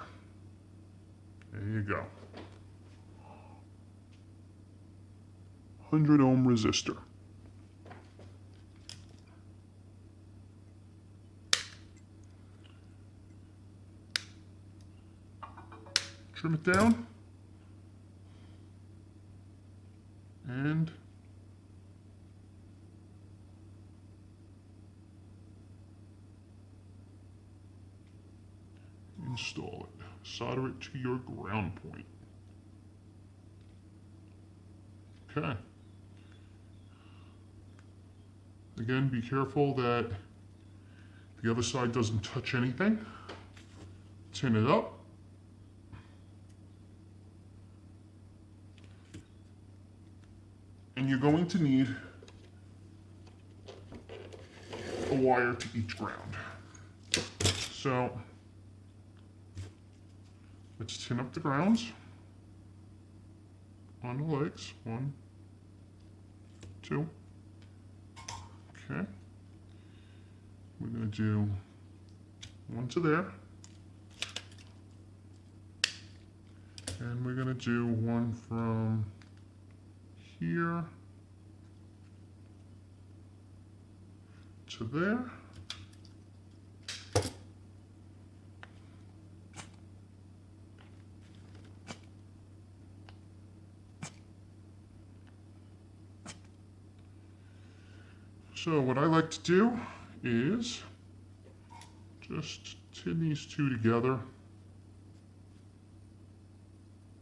There you go. 100 ohm resistor. Trim it down. And install it. Solder it to your ground point. Okay. Again, be careful that the other side doesn't touch anything. Tin it up. And you're going to need a wire to each ground. So let's tin up the grounds on the legs. 1, 2. Okay. We're going to do 1 to there. And we're going to do 1 from here to there. So what I like to do is just tin these two together.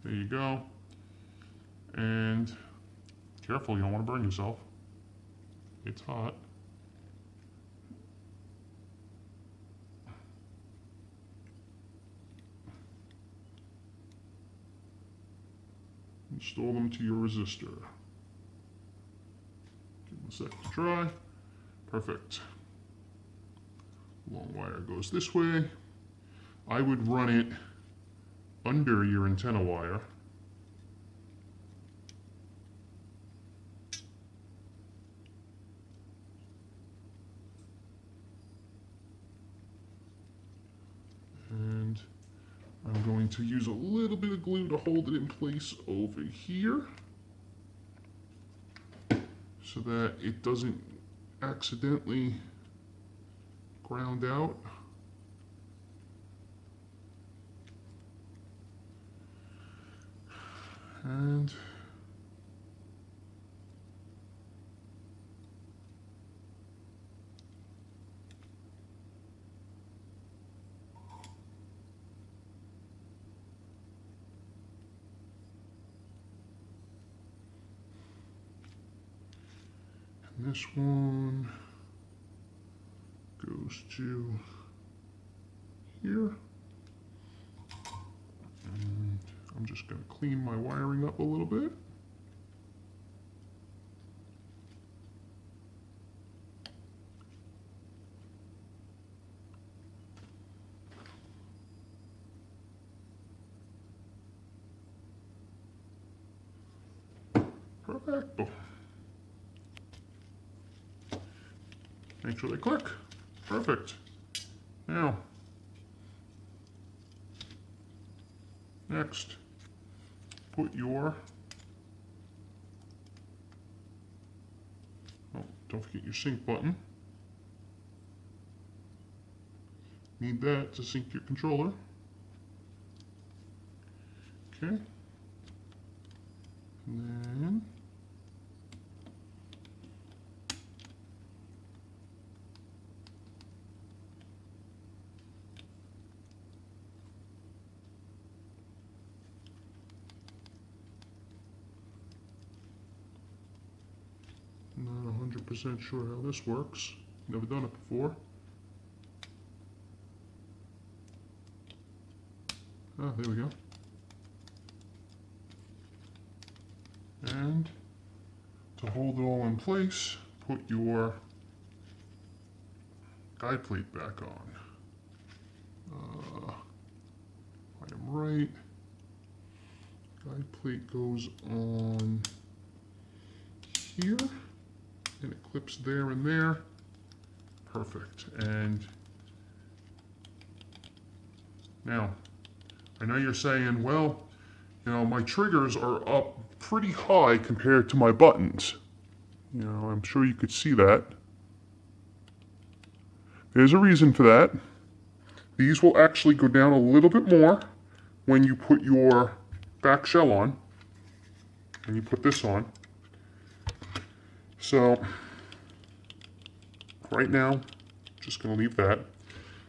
There you go. And careful, you don't want to burn yourself. It's hot. Install them to your resistor. Give them a sec to dry. Perfect. Long wire goes this way. I would run it under your antenna wire. And I'm going to use a little bit of glue to hold it in place over here so that it doesn't accidentally ground out. And this one goes to here. And I'm just going to clean my wiring up a little bit. Perfect. Make sure they click. Perfect. Now, next, put your, don't forget your sync button. Need that to sync your controller. Okay. And then not 100% sure how this works. Never done it before. Ah, there we go. And to hold it all in place, put your guide plate back on. I am right. Guide plate goes on here, and it clips there and there. Perfect. And now, I know you're saying, well, you know, my triggers are up pretty high compared to my buttons. You know, I'm sure you could see that. There's a reason for that. These will actually go down a little bit more when you put your back shell on, and you put this on. So, right now, just going to leave that.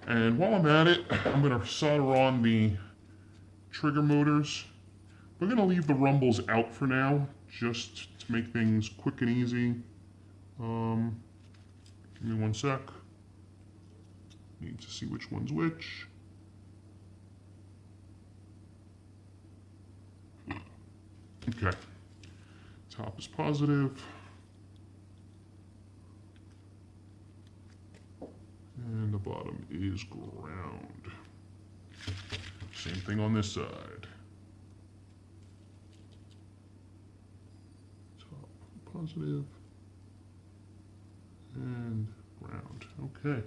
And while I'm at it, I'm going to solder on the trigger motors. We're going to leave the rumbles out for now, just to make things quick and easy. Give me one sec. Need to see which one's which. Okay. Top is positive. And the bottom is ground. Same thing on this side. Top positive and ground. Okay.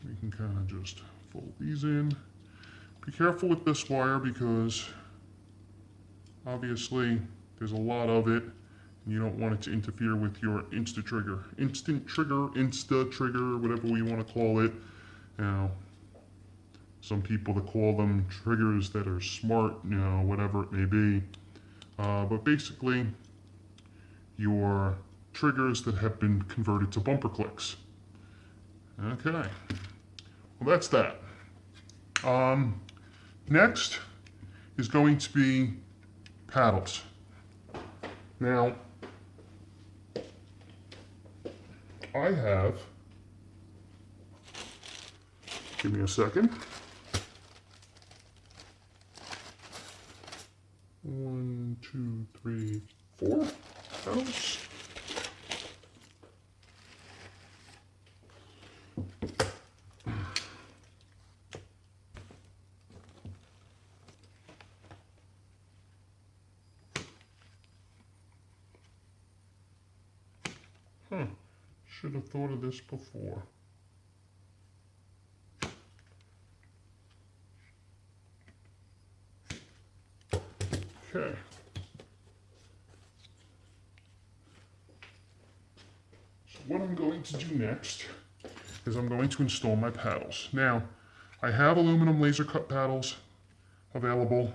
We can kind of just fold these in. Be careful with this wire because obviously there's a lot of it and you don't want it to interfere with your instant trigger, insta trigger, whatever you want to call it. Now, some people that call them triggers that are smart, you know, whatever it may be. But basically, your triggers that have been converted to bumper clicks. Okay, well that's that. Next is going to be paddles. Now, I have, give me a second. 1, 2, 3, 4 paddles. Should have thought of this before. Okay. So what I'm going to do next is I'm going to install my paddles. Now, I have aluminum laser cut paddles available.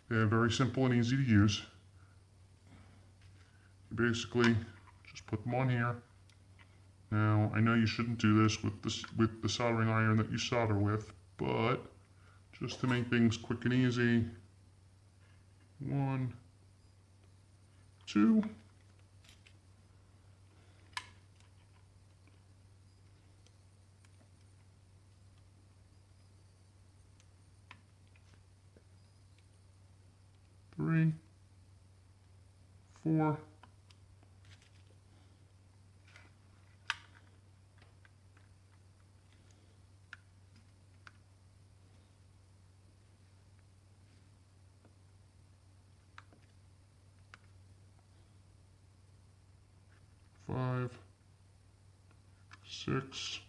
They're very simple and easy to use. You basically just put them on here. Now, I know you shouldn't do this with the soldering iron that you solder with, but just to make things quick and easy, 1, 2. Three, 4. 5, 6,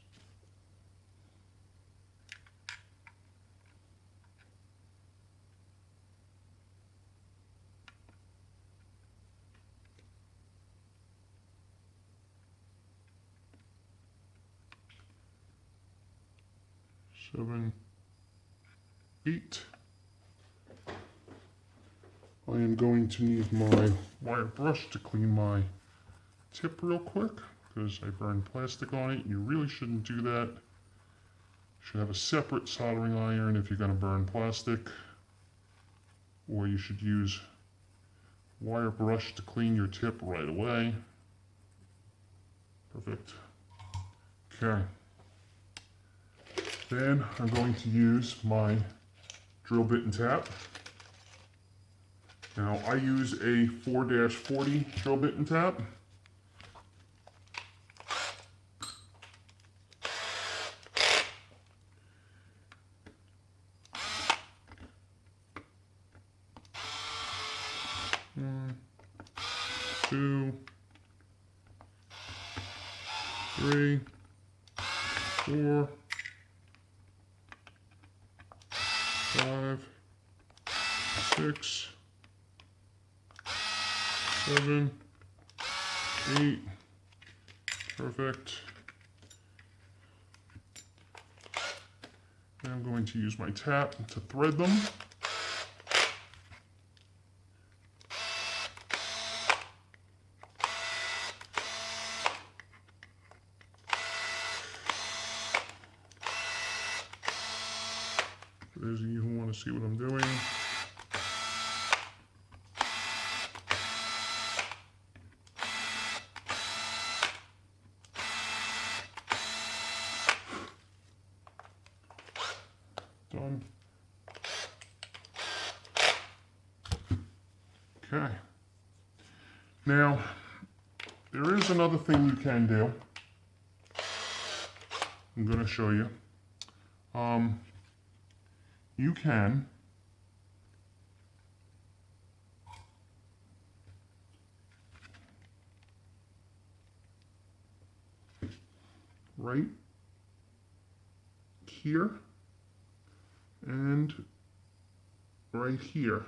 7, 8. I am going to need my wire brush to clean my tip real quick because I burned plastic on it. You really shouldn't do that. You should have a separate soldering iron if you're going to burn plastic, or you should use wire brush to clean your tip right away. Perfect. Okay. Then I'm going to use my drill bit and tap. Now I use a 4-40 drill bit and tap. One, 2, 3, 4, 5, 6, 7, 8, perfect. And I'm going to use my tap to thread them. For those of you who want to see what I'm doing. Done. Okay. Now, there is another thing you can do. I'm going to show you. You can right here and right here.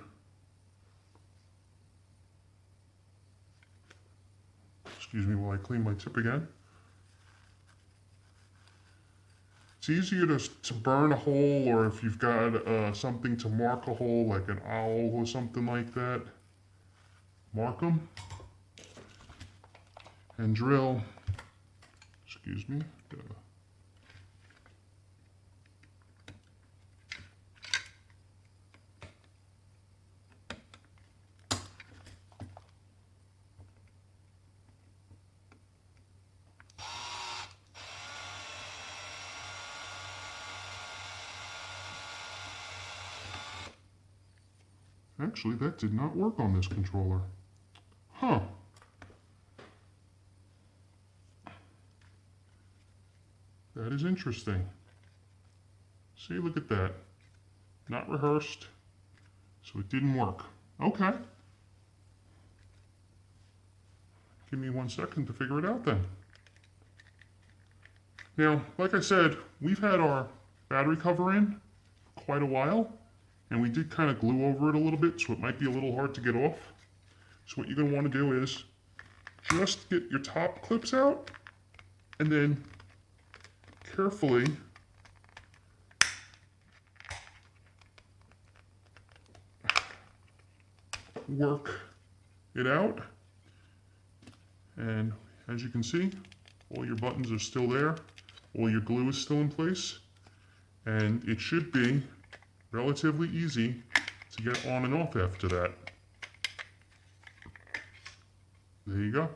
Excuse me while I clean my tip again. It's easier to burn a hole, or if you've got something to mark a hole, like an owl or something like that, mark them and drill. Excuse me. Actually, that did not work on this controller. Huh. That is interesting. See, look at that. Not rehearsed, so it didn't work. Okay. Give me 1 second to figure it out then. Now, like I said, we've had our battery cover in quite a while. And we did kind of glue over it a little bit, so it might be a little hard to get off. So what you're going to want to do is just get your top clips out and then carefully work it out. And as you can see, all your buttons are still there. All your glue is still in place. And it should be relatively easy to get on and off after that. There you go.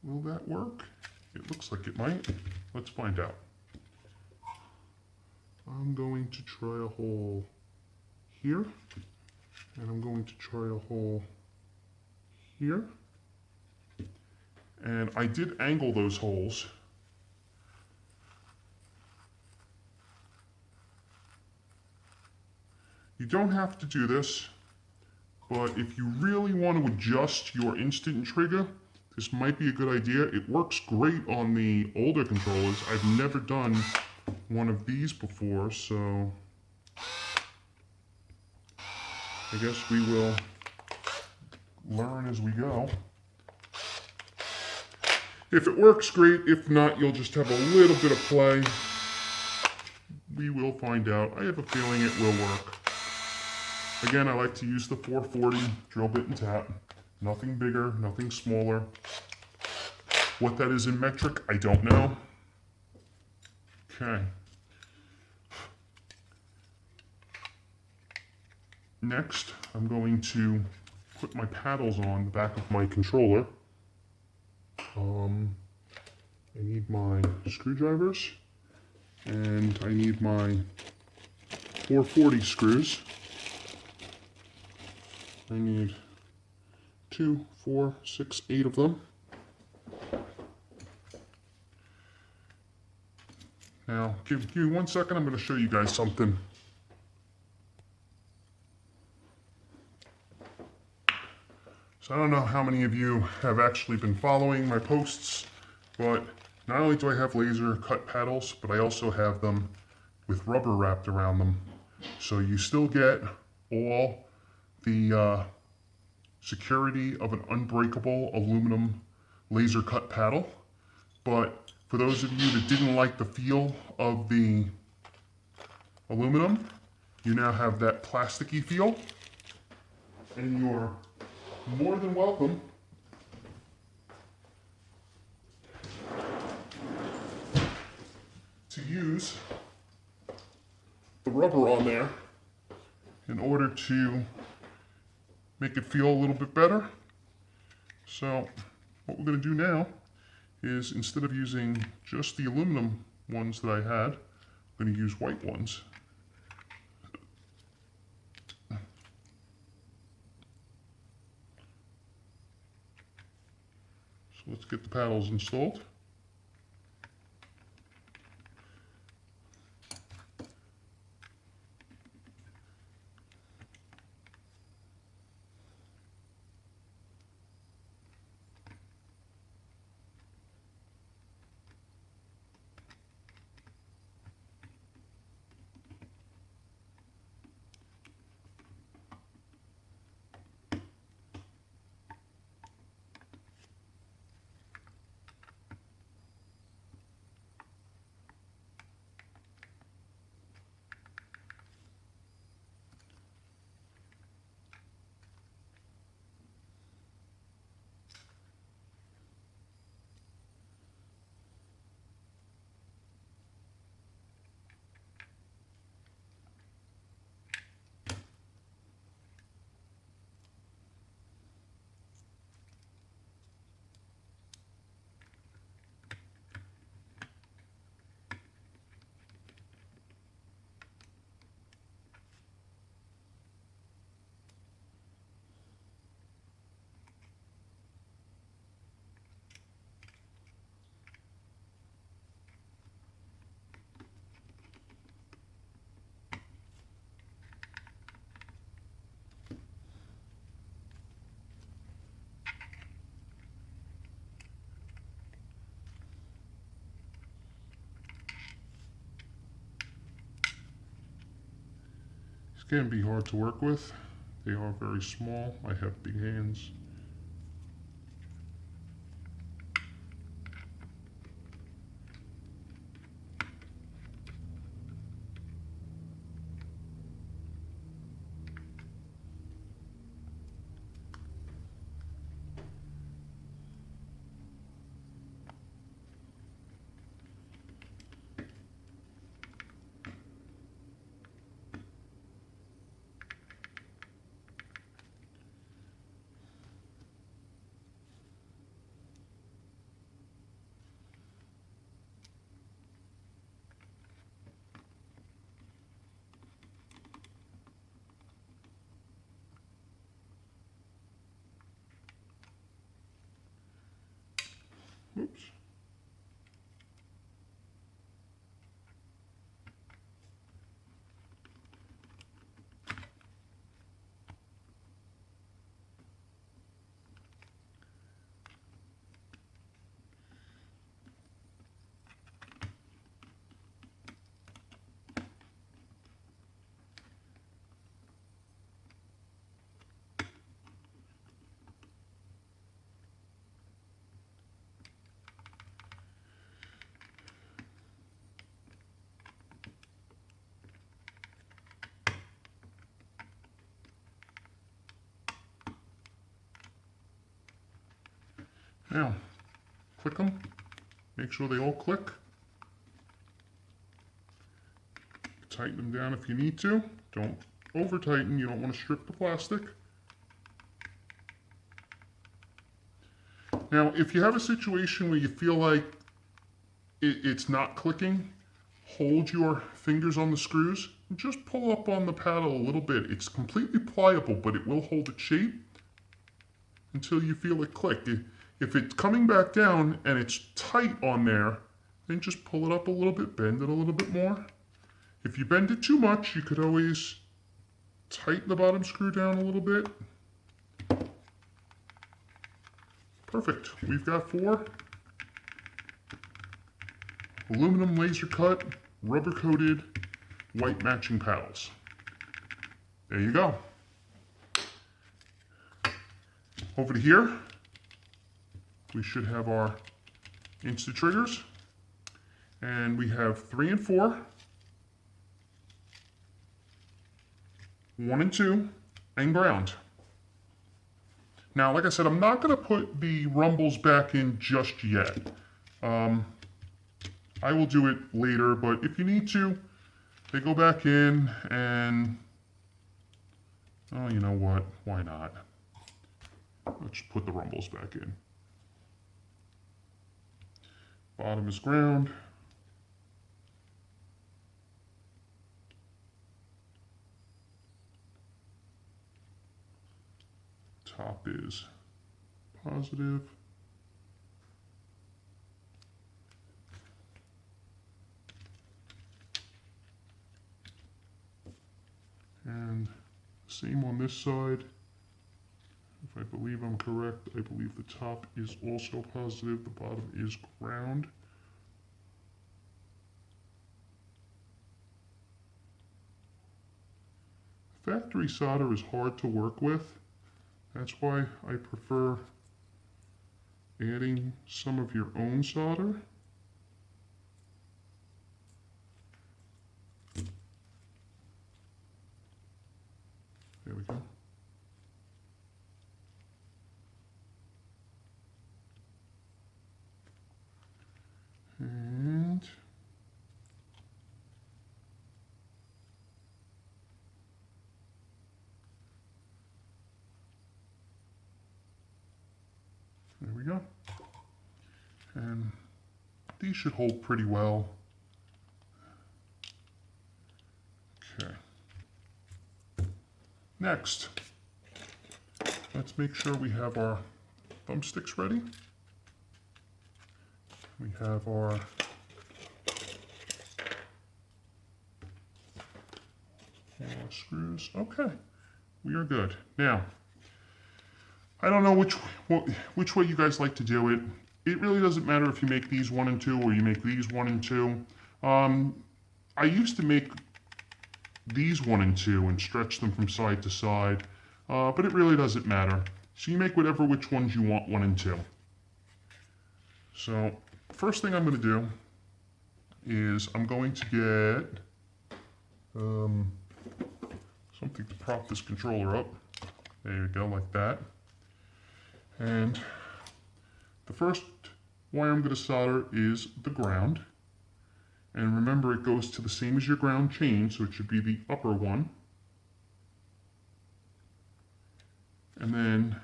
Will that work? It looks like it might. Let's find out. I'm going to try a hole here, and I'm going to try a hole here. And I did angle those holes. You don't have to do this, but if you really want to adjust your instant trigger, this might be a good idea. It works great on the older controllers. I've never done one of these before, so I guess we will learn as we go. If it works, great. If not, you'll just have a little bit of play. We will find out. I have a feeling it will work. Again, I like to use the 440 drill bit and tap. Nothing bigger, nothing smaller. What that is in metric, I don't know. Okay. Next, I'm going to put my paddles on the back of my controller. I need my screwdrivers, and I need my 440 screws. I need 2, 4, 6, 8 of them. Now, give me 1 second, I'm going to show you guys something. So I don't know how many of you have actually been following my posts, but not only do I have laser cut paddles, but I also have them with rubber wrapped around them. So you still get all the security of an unbreakable aluminum laser cut paddle. But for those of you that didn't like the feel of the aluminum, you now have that plasticky feel, and you're more than welcome to use the rubber on there in order to make it feel a little bit better. So what we're going to do now is, instead of using just the aluminum ones that I had, I'm going to use white ones. So let's get the paddles installed. Can be hard to work with. They are very small. I have big hands. Oops. Now, click them, make sure they all click. Tighten them down if you need to. Don't over tighten, you don't want to strip the plastic. Now, if you have a situation where you feel like it's not clicking, hold your fingers on the screws and just pull up on the paddle a little bit. It's completely pliable, but it will hold its shape until you feel it click. If it's coming back down and it's tight on there, then just pull it up a little bit, bend it a little bit more. If you bend it too much, you could always tighten the bottom screw down a little bit. Perfect. We've got 4 aluminum laser cut, rubber coated, white matching paddles. There you go. Over to here, we should have our Insta triggers. And we have 3 and 4, 1 and 2, and ground. Now, like I said, I'm not going to put the rumbles back in just yet. I will do it later, but if you need to, they go back in and, oh, you know what? Why not? Let's put the rumbles back in. Bottom is ground. Top is positive. And same on this side. If I believe I'm correct, I believe the top is also positive, the bottom is ground. Factory solder is hard to work with. That's why I prefer adding some of your own solder. There we go. And there we go. And these should hold pretty well. Okay. Next, let's make sure we have our thumbsticks ready. We have our screws. Okay, we are good. Now, I don't know which way you guys like to do it. It really doesn't matter if you make these 1 and 2 or you make these 1 and 2. I used to make these 1 and 2 and stretch them from side to side, but it really doesn't matter. So you make which ones you want 1 and 2. So first thing I'm going to do is I'm going to get something to prop this controller up. There you go, like that. And the first wire I'm going to solder is the ground. And remember, it goes to the same as your ground chain, so it should be the upper one. And then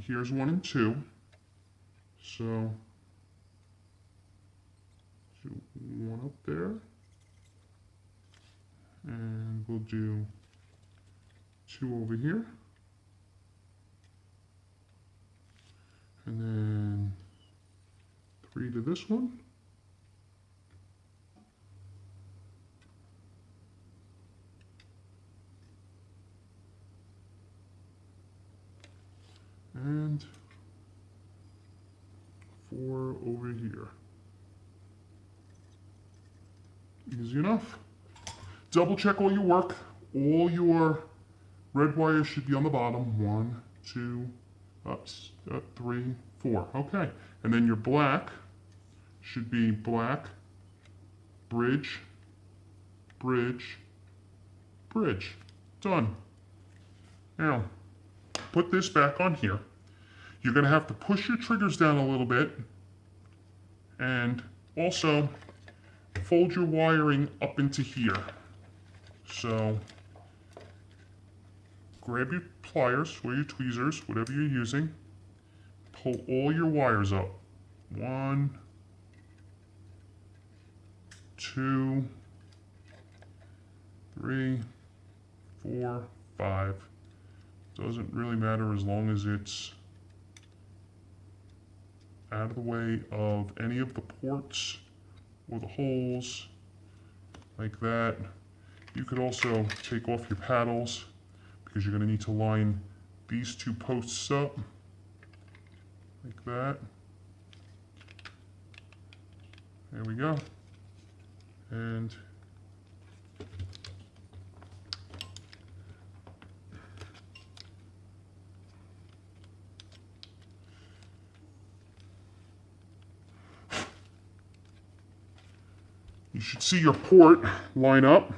here's 1 and 2. So do 1 up there. And we'll do 2 over here. And then 3 to this one. And 4 over here. Easy enough. Double check all your work. All your red wires should be on the bottom. 1, 2, 3, 4. Okay. And then your black should be black, bridge, bridge, bridge. Done. Now, put this back on here. You're going to have to push your triggers down a little bit and also fold your wiring up into here. So grab your pliers or your tweezers, whatever you're using, pull all your wires up. 1, 2, 3, 4, 5. Doesn't really matter as long as it's out of the way of any of the ports or the holes, like that. You could also take off your paddles because you're going to need to line these 2 posts up, like that. There we go. And you should see your port line up.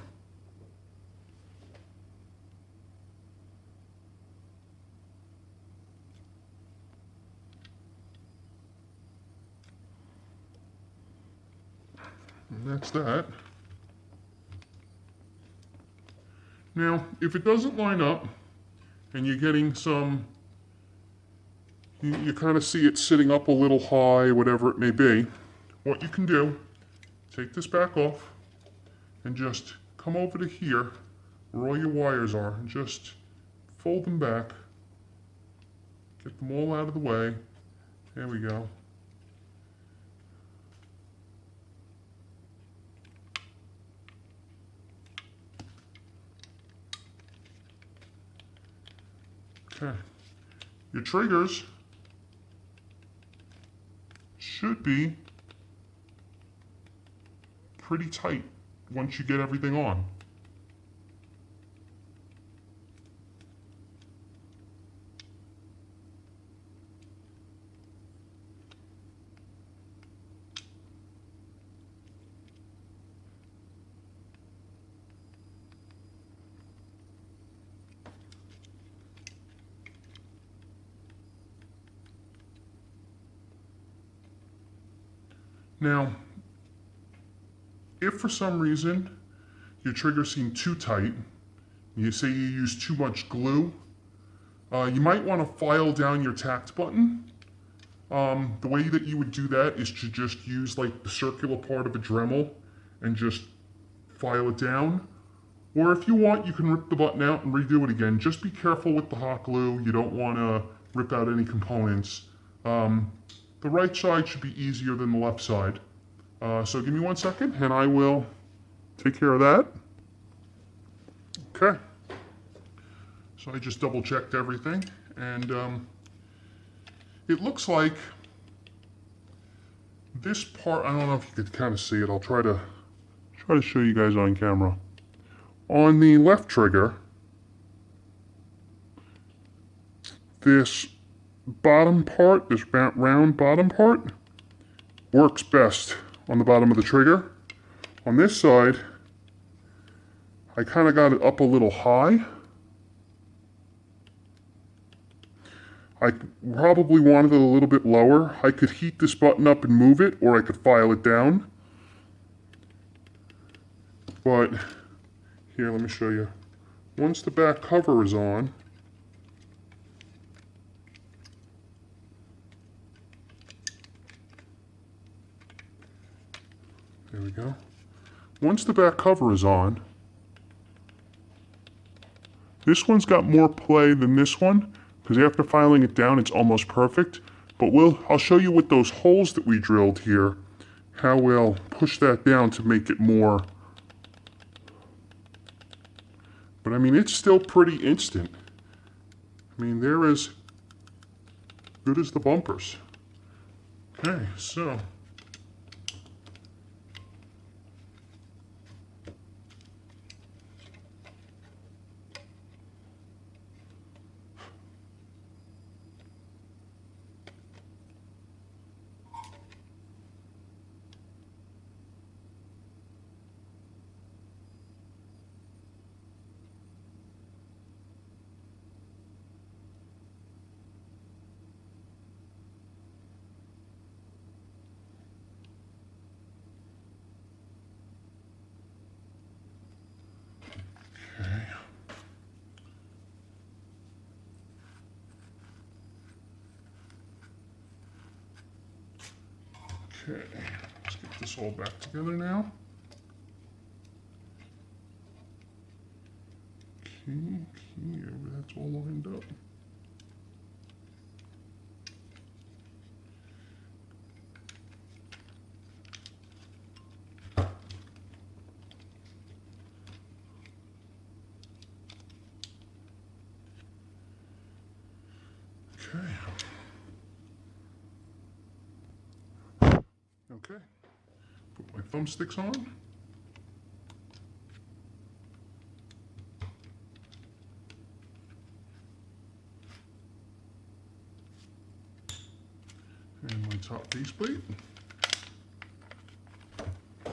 And that's that. Now, if it doesn't line up and you're getting some, you kind of see it sitting up a little high, whatever it may be, what you can do, take this back off and just come over to here where all your wires are and just fold them back, get them all out of the way. There we go. Okay, your triggers should be pretty tight once you get everything on. Now, if for some reason your triggers seem too tight, you say you use too much glue, you might want to file down your tact button. The way that you would do that is to just use like the circular part of a Dremel and just file it down. Or if you want, you can rip the button out and redo it again. Just be careful with the hot glue. You don't want to rip out any components. The right side should be easier than the left side. So give me 1 second and I will take care of that. Okay. So I just double checked everything and it looks like this part, I don't know if you could kind of see it. I'll try to show you guys on camera. On the left trigger, this bottom part, this round bottom part, works best on the bottom of the trigger. On this side, I kind of got it up a little high. I probably wanted it a little bit lower. I could heat this button up and move it, or I could file it down. But here, let me show you. Once the back cover is on, there we go. Once the back cover is on, this one's got more play than this one, because after filing it down, it's almost perfect. But I'll show you with those holes that we drilled here, how we'll push that down to make it more. But I mean, it's still pretty instant. I mean, they're as good as the bumpers. Okay, so. Okay, let's get this all back together now. Okay, here, that's all lined up. Okay. Okay, put my thumbsticks on. And my top faceplate. Oh,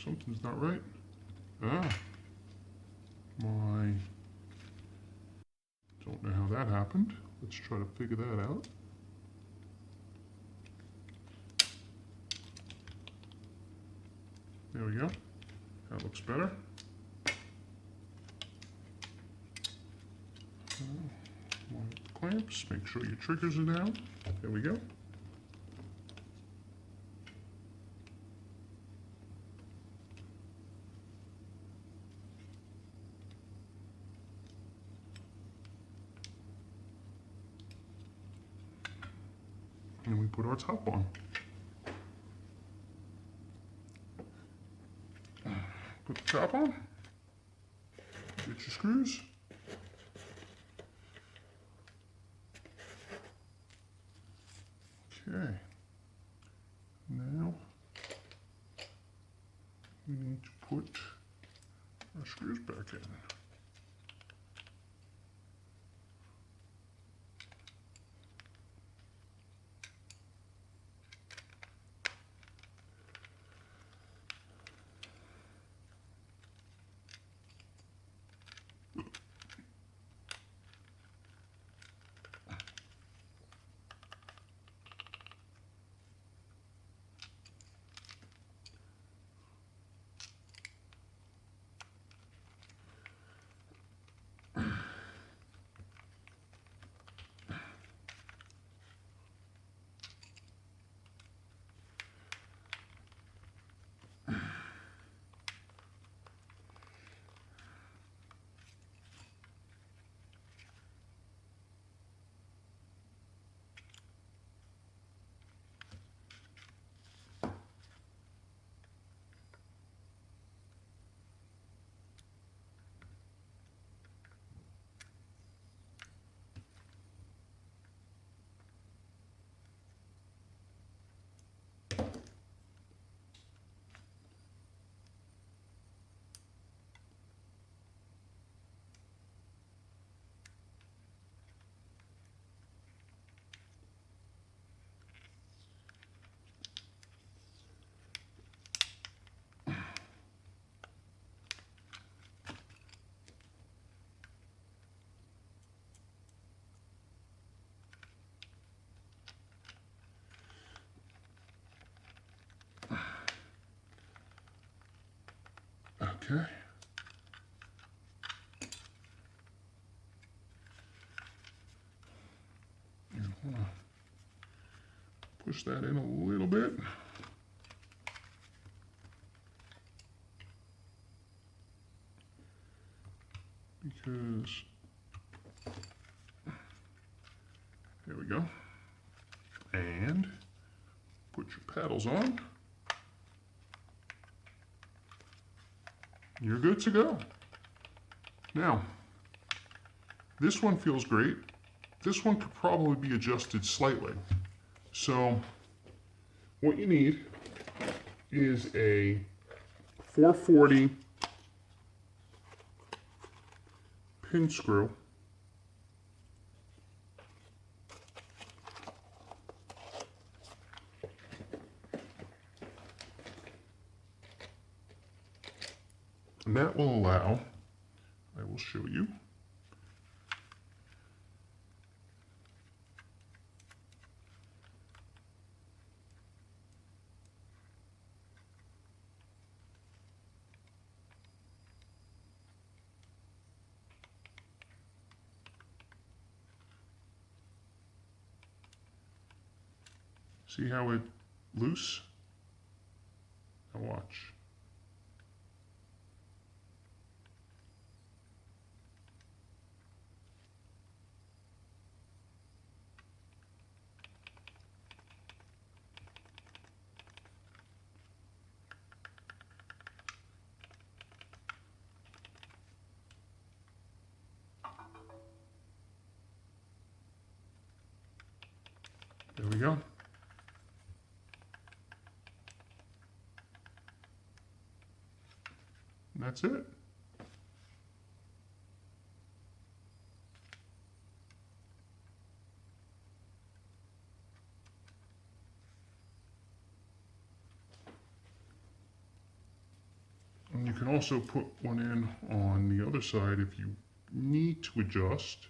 something's not right. Don't know how that happened. Let's try to figure that out. There we go. That looks better. Line up the clamps, make sure your triggers are down. There we go. And we put our top on. Put the top on. Get your screws. Okay. Now we need to put our screws back in. Okay. You want to push that in a little bit. Because, there we go. And put your paddles on. You're good to go. Now, this one feels great. This one could probably be adjusted slightly. So, what you need is a 440 pin screw. And that will allow, I will show you, see how it loose? Now watch. There we go. And that's it. And you can also put one in on the other side if you need to adjust.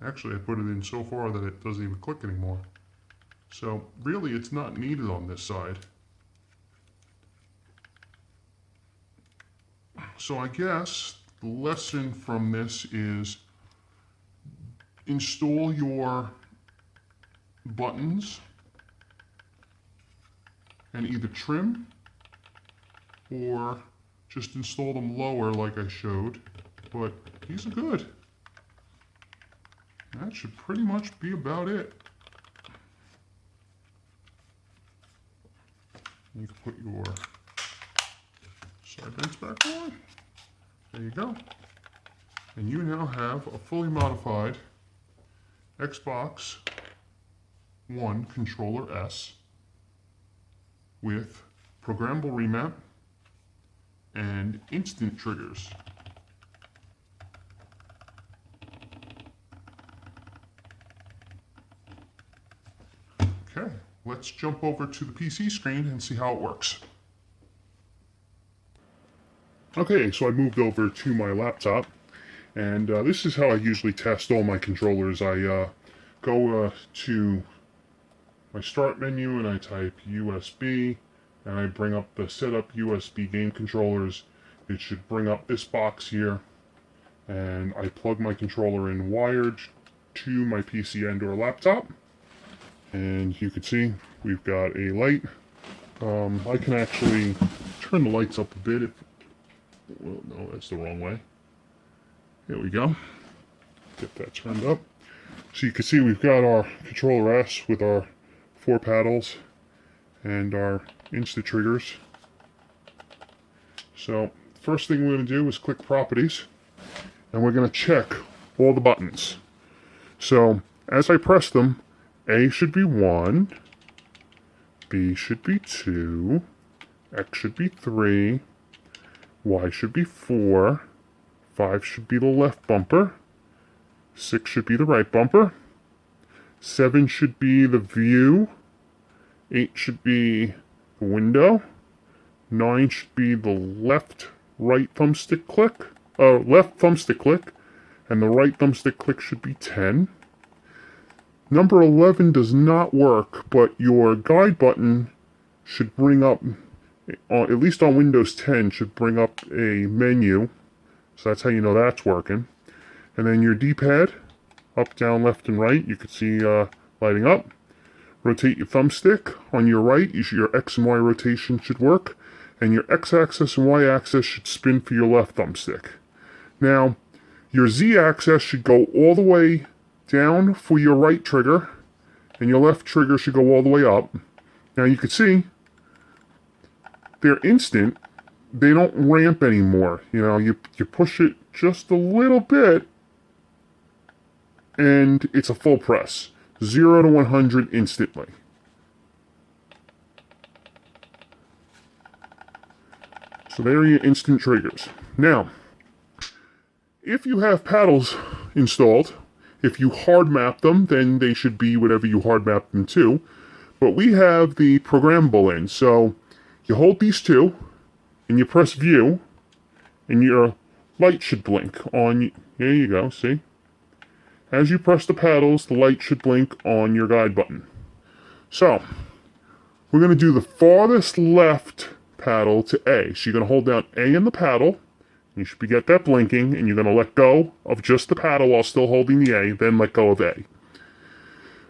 Actually, I put it in so far that it doesn't even click anymore. So really, it's not needed on this side. So I guess the lesson from this is install your buttons and either trim or just install them lower like I showed, but these are good. That should pretty much be about it. You can put your side vents back on. There you go. And you now have a fully modified Xbox One Controller S with programmable remap and instant triggers. Okay, let's jump over to the PC screen and see how it works. Okay, so I moved over to my laptop, and this is how I usually test all my controllers. I go to my start menu and I type USB, and I bring up the setup USB game controllers. It should bring up this box here, and I plug my controller in wired to my PC and or laptop. And you can see we've got a light. I can actually turn the lights up a bit. Well, no, that's the wrong way. There we go. Get that turned up. So you can see we've got our controller S with our 4 paddles and our instant triggers. So first thing we're going to do is click properties, and we're going to check all the buttons. So as I press them, A should be 1, B should be 2, X should be 3, Y should be 4, 5 should be the left bumper, 6 should be the right bumper, 7 should be the view, 8 should be the window, 9 should be the left-right thumbstick click, left thumbstick click, and the right thumbstick click should be 10. Number 11 does not work, but your guide button should bring up, at least on Windows 10, should bring up a menu. So that's how you know that's working. And then your D-pad, up, down, left, and right, you can see lighting up. Rotate your thumbstick. On your right, your X and Y rotation should work. And your X-axis and Y-axis should spin for your left thumbstick. Now, your Z-axis should go all the way down for your right trigger, and your left trigger should go all the way up. Now you can see they're instant. They don't ramp anymore. You know, you push it just a little bit, and it's a full press. 0 to 100 instantly. So there are your instant triggers. Now, if you have paddles installed, if you hard map them, then they should be whatever you hard map them to. But we have the programmable in. So you hold these two, and you press view, and your light should blink on. There you go, see? As you press the paddles, the light should blink on your guide button. So we're going to do the farthest left paddle to A. So you're going to hold down A in the paddle. You should get that blinking, and you're going to let go of just the paddle while still holding the A, then let go of A.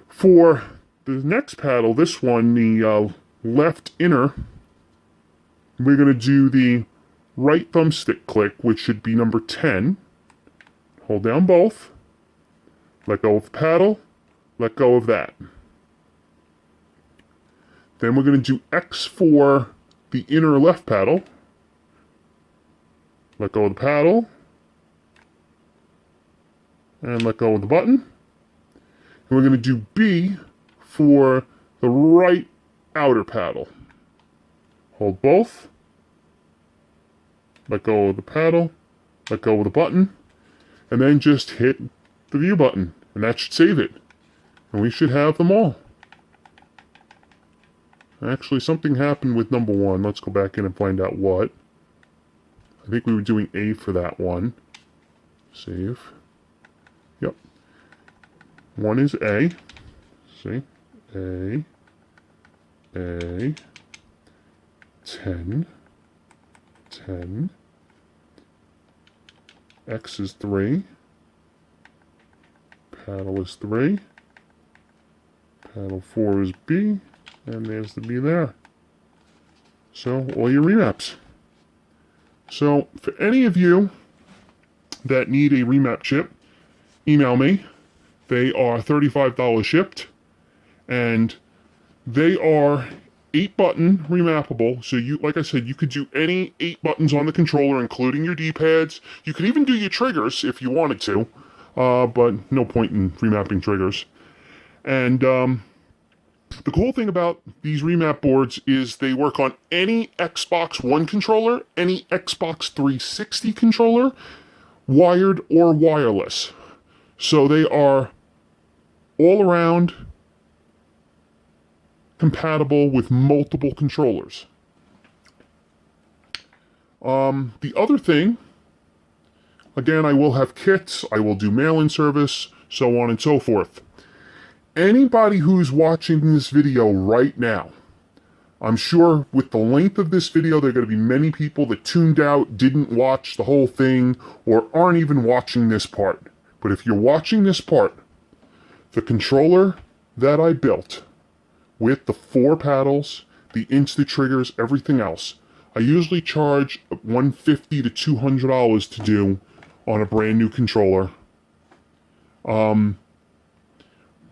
For the next paddle, this one, the left inner, we're going to do the right thumbstick click, which should be number 10. Hold down both. let go of the paddle, let go of that. Then we're going to do X for the inner left paddle. Let go of the paddle. And let go of the button. And we're going to do B for the right outer paddle. Hold both. Let go of the paddle. Let go of the button. And then just hit the view button. And that should save it. And we should have them all. Actually, something happened with number 1. Let's go back in and find out what. I think we were doing A for that one. Save. Yep. 1 is A. See? A. 10. X is 3. Paddle is 3. Paddle 4 is B. And there's the B there. So, all your remaps. So, for any of you that need a remap chip, email me. They are $35 shipped. And they are 8-button remappable. So, you, like I said, you could do any 8 buttons on the controller, including your D-pads. You could even do your triggers if you wanted to. But no point in remapping triggers. And, the cool thing about these remap boards is they work on any Xbox One controller, any Xbox 360 controller, wired or wireless. So they are all around compatible with multiple controllers. The other thing, again, I will have kits, I will do mail-in service, so on and so forth. Anybody who's watching this video right now, I'm sure with the length of this video, there are going to be many people that tuned out, didn't watch the whole thing, or aren't even watching this part. But if you're watching this part, the controller that I built with the 4 paddles, the instant triggers, everything else, I usually charge $150 to $200 to do on a brand new controller.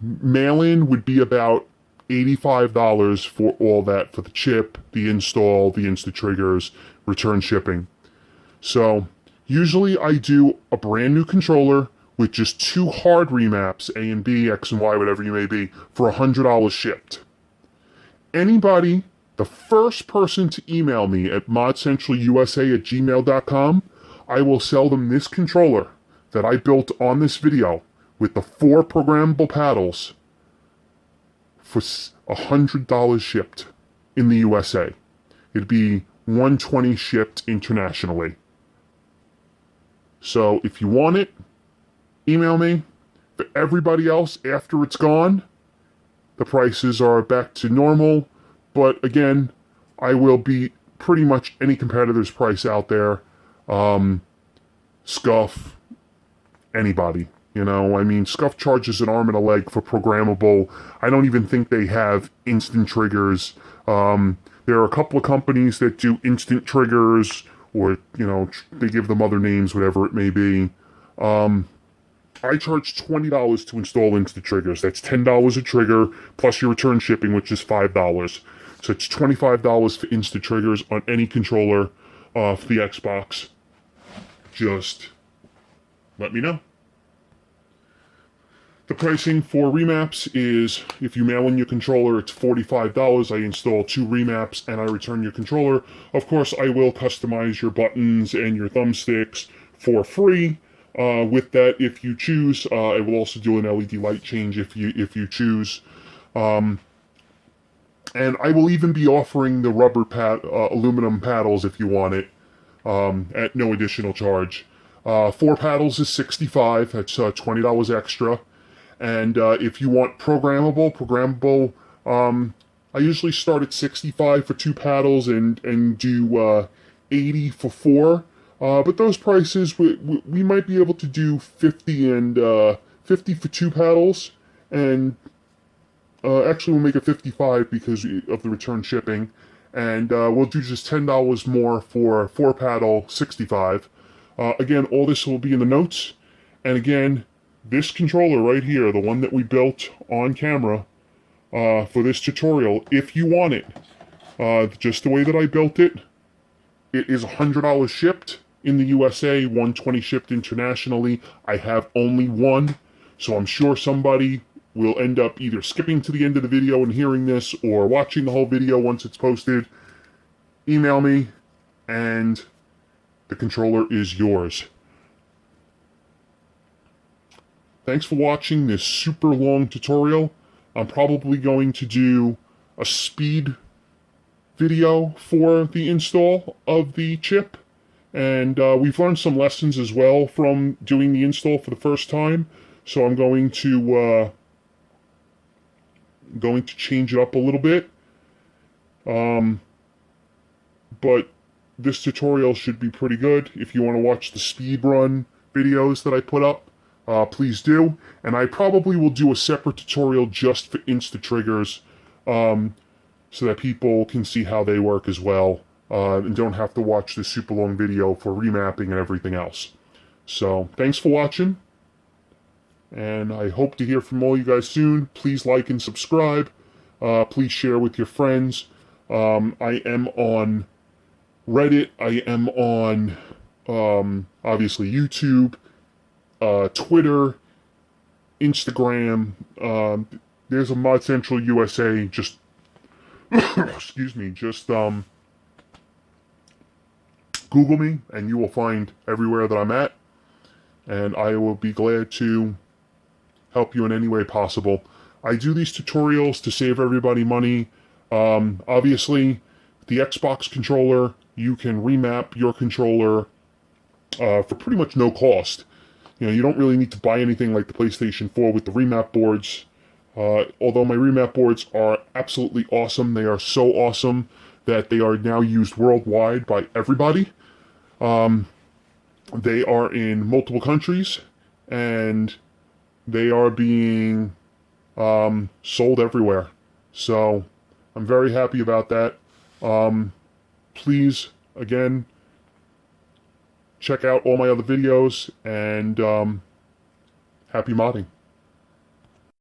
Mail-in would be about $85 for all that, for the chip, the install, the instant triggers, return shipping. So, usually I do a brand new controller with just 2 hard remaps, A and B, X and Y, whatever you may be, for $100 shipped. Anybody, the first person to email me at modcentralusa@gmail.com, I will sell them this controller that I built on this video with the 4 programmable paddles for $100 shipped in the USA. It'd be $120 shipped internationally. So if you want it, email me. For everybody else, after it's gone, the prices are back to normal. But again, I will beat pretty much any competitor's price out there. Scuf, anybody. You know, I mean, Scuf charges an arm and a leg for programmable. I don't even think they have instant triggers. There are a couple of companies that do instant triggers, or, you know, they give them other names, whatever it may be. I charge $20 to install instant triggers. That's $10 a trigger, plus your return shipping, which is $5. So it's $25 for instant triggers on any controller for the Xbox. Just let me know. The pricing for remaps is, if you mail in your controller, it's $45. I install 2 remaps and I return your controller. Of course, I will customize your buttons and your thumbsticks for free. With that, if you choose, I will also do an LED light change if you choose. And I will even be offering the rubber aluminum paddles if you want it, at no additional charge. 4 paddles is $65. That's $20 extra. And if you want programmable, I usually start at $65 for 2 paddles and do $80 for 4. But those prices, we might be able to do $50 for 2 paddles, and actually we'll make it $55 because of the return shipping, and we'll do just $10 more for 4 paddle, $65. Again, all this will be in the notes, and again, this controller right here, the one that we built on camera for this tutorial, if you want it, just the way that I built it, it is $100 shipped in the USA, $120 shipped internationally. I have only one, so I'm sure somebody will end up either skipping to the end of the video and hearing this, or watching the whole video once it's posted. Email me, and the controller is yours. Thanks for watching this super long tutorial. I'm probably going to do a speed video for the install of the chip, and we've learned some lessons as well from doing the install for the first time, so I'm going to change it up a little bit, but this tutorial should be pretty good. If you want to watch the speed run videos that I put up, please do, and I probably will do a separate tutorial just for Insta-Triggers, so that people can see how they work as well, and don't have to watch this super long video for remapping and everything else. So, thanks for watching, and I hope to hear from all you guys soon. Please like and subscribe. Please share with your friends. I am on Reddit. I am on, obviously, YouTube, Twitter, Instagram. There's a Mod Central USA. Just excuse me, just Google me and you will find everywhere that I'm at, and I will be glad to help you in any way possible. I do these tutorials to save everybody money. Obviously, the Xbox controller, you can remap your controller for pretty much no cost. You know, you don't really need to buy anything like the PlayStation 4 with the remap boards. Although my remap boards are absolutely awesome. They are so awesome that they are now used worldwide by everybody. They are in multiple countries, and they are being sold everywhere. So I'm very happy about that. Please, again, check out all my other videos, and happy modding.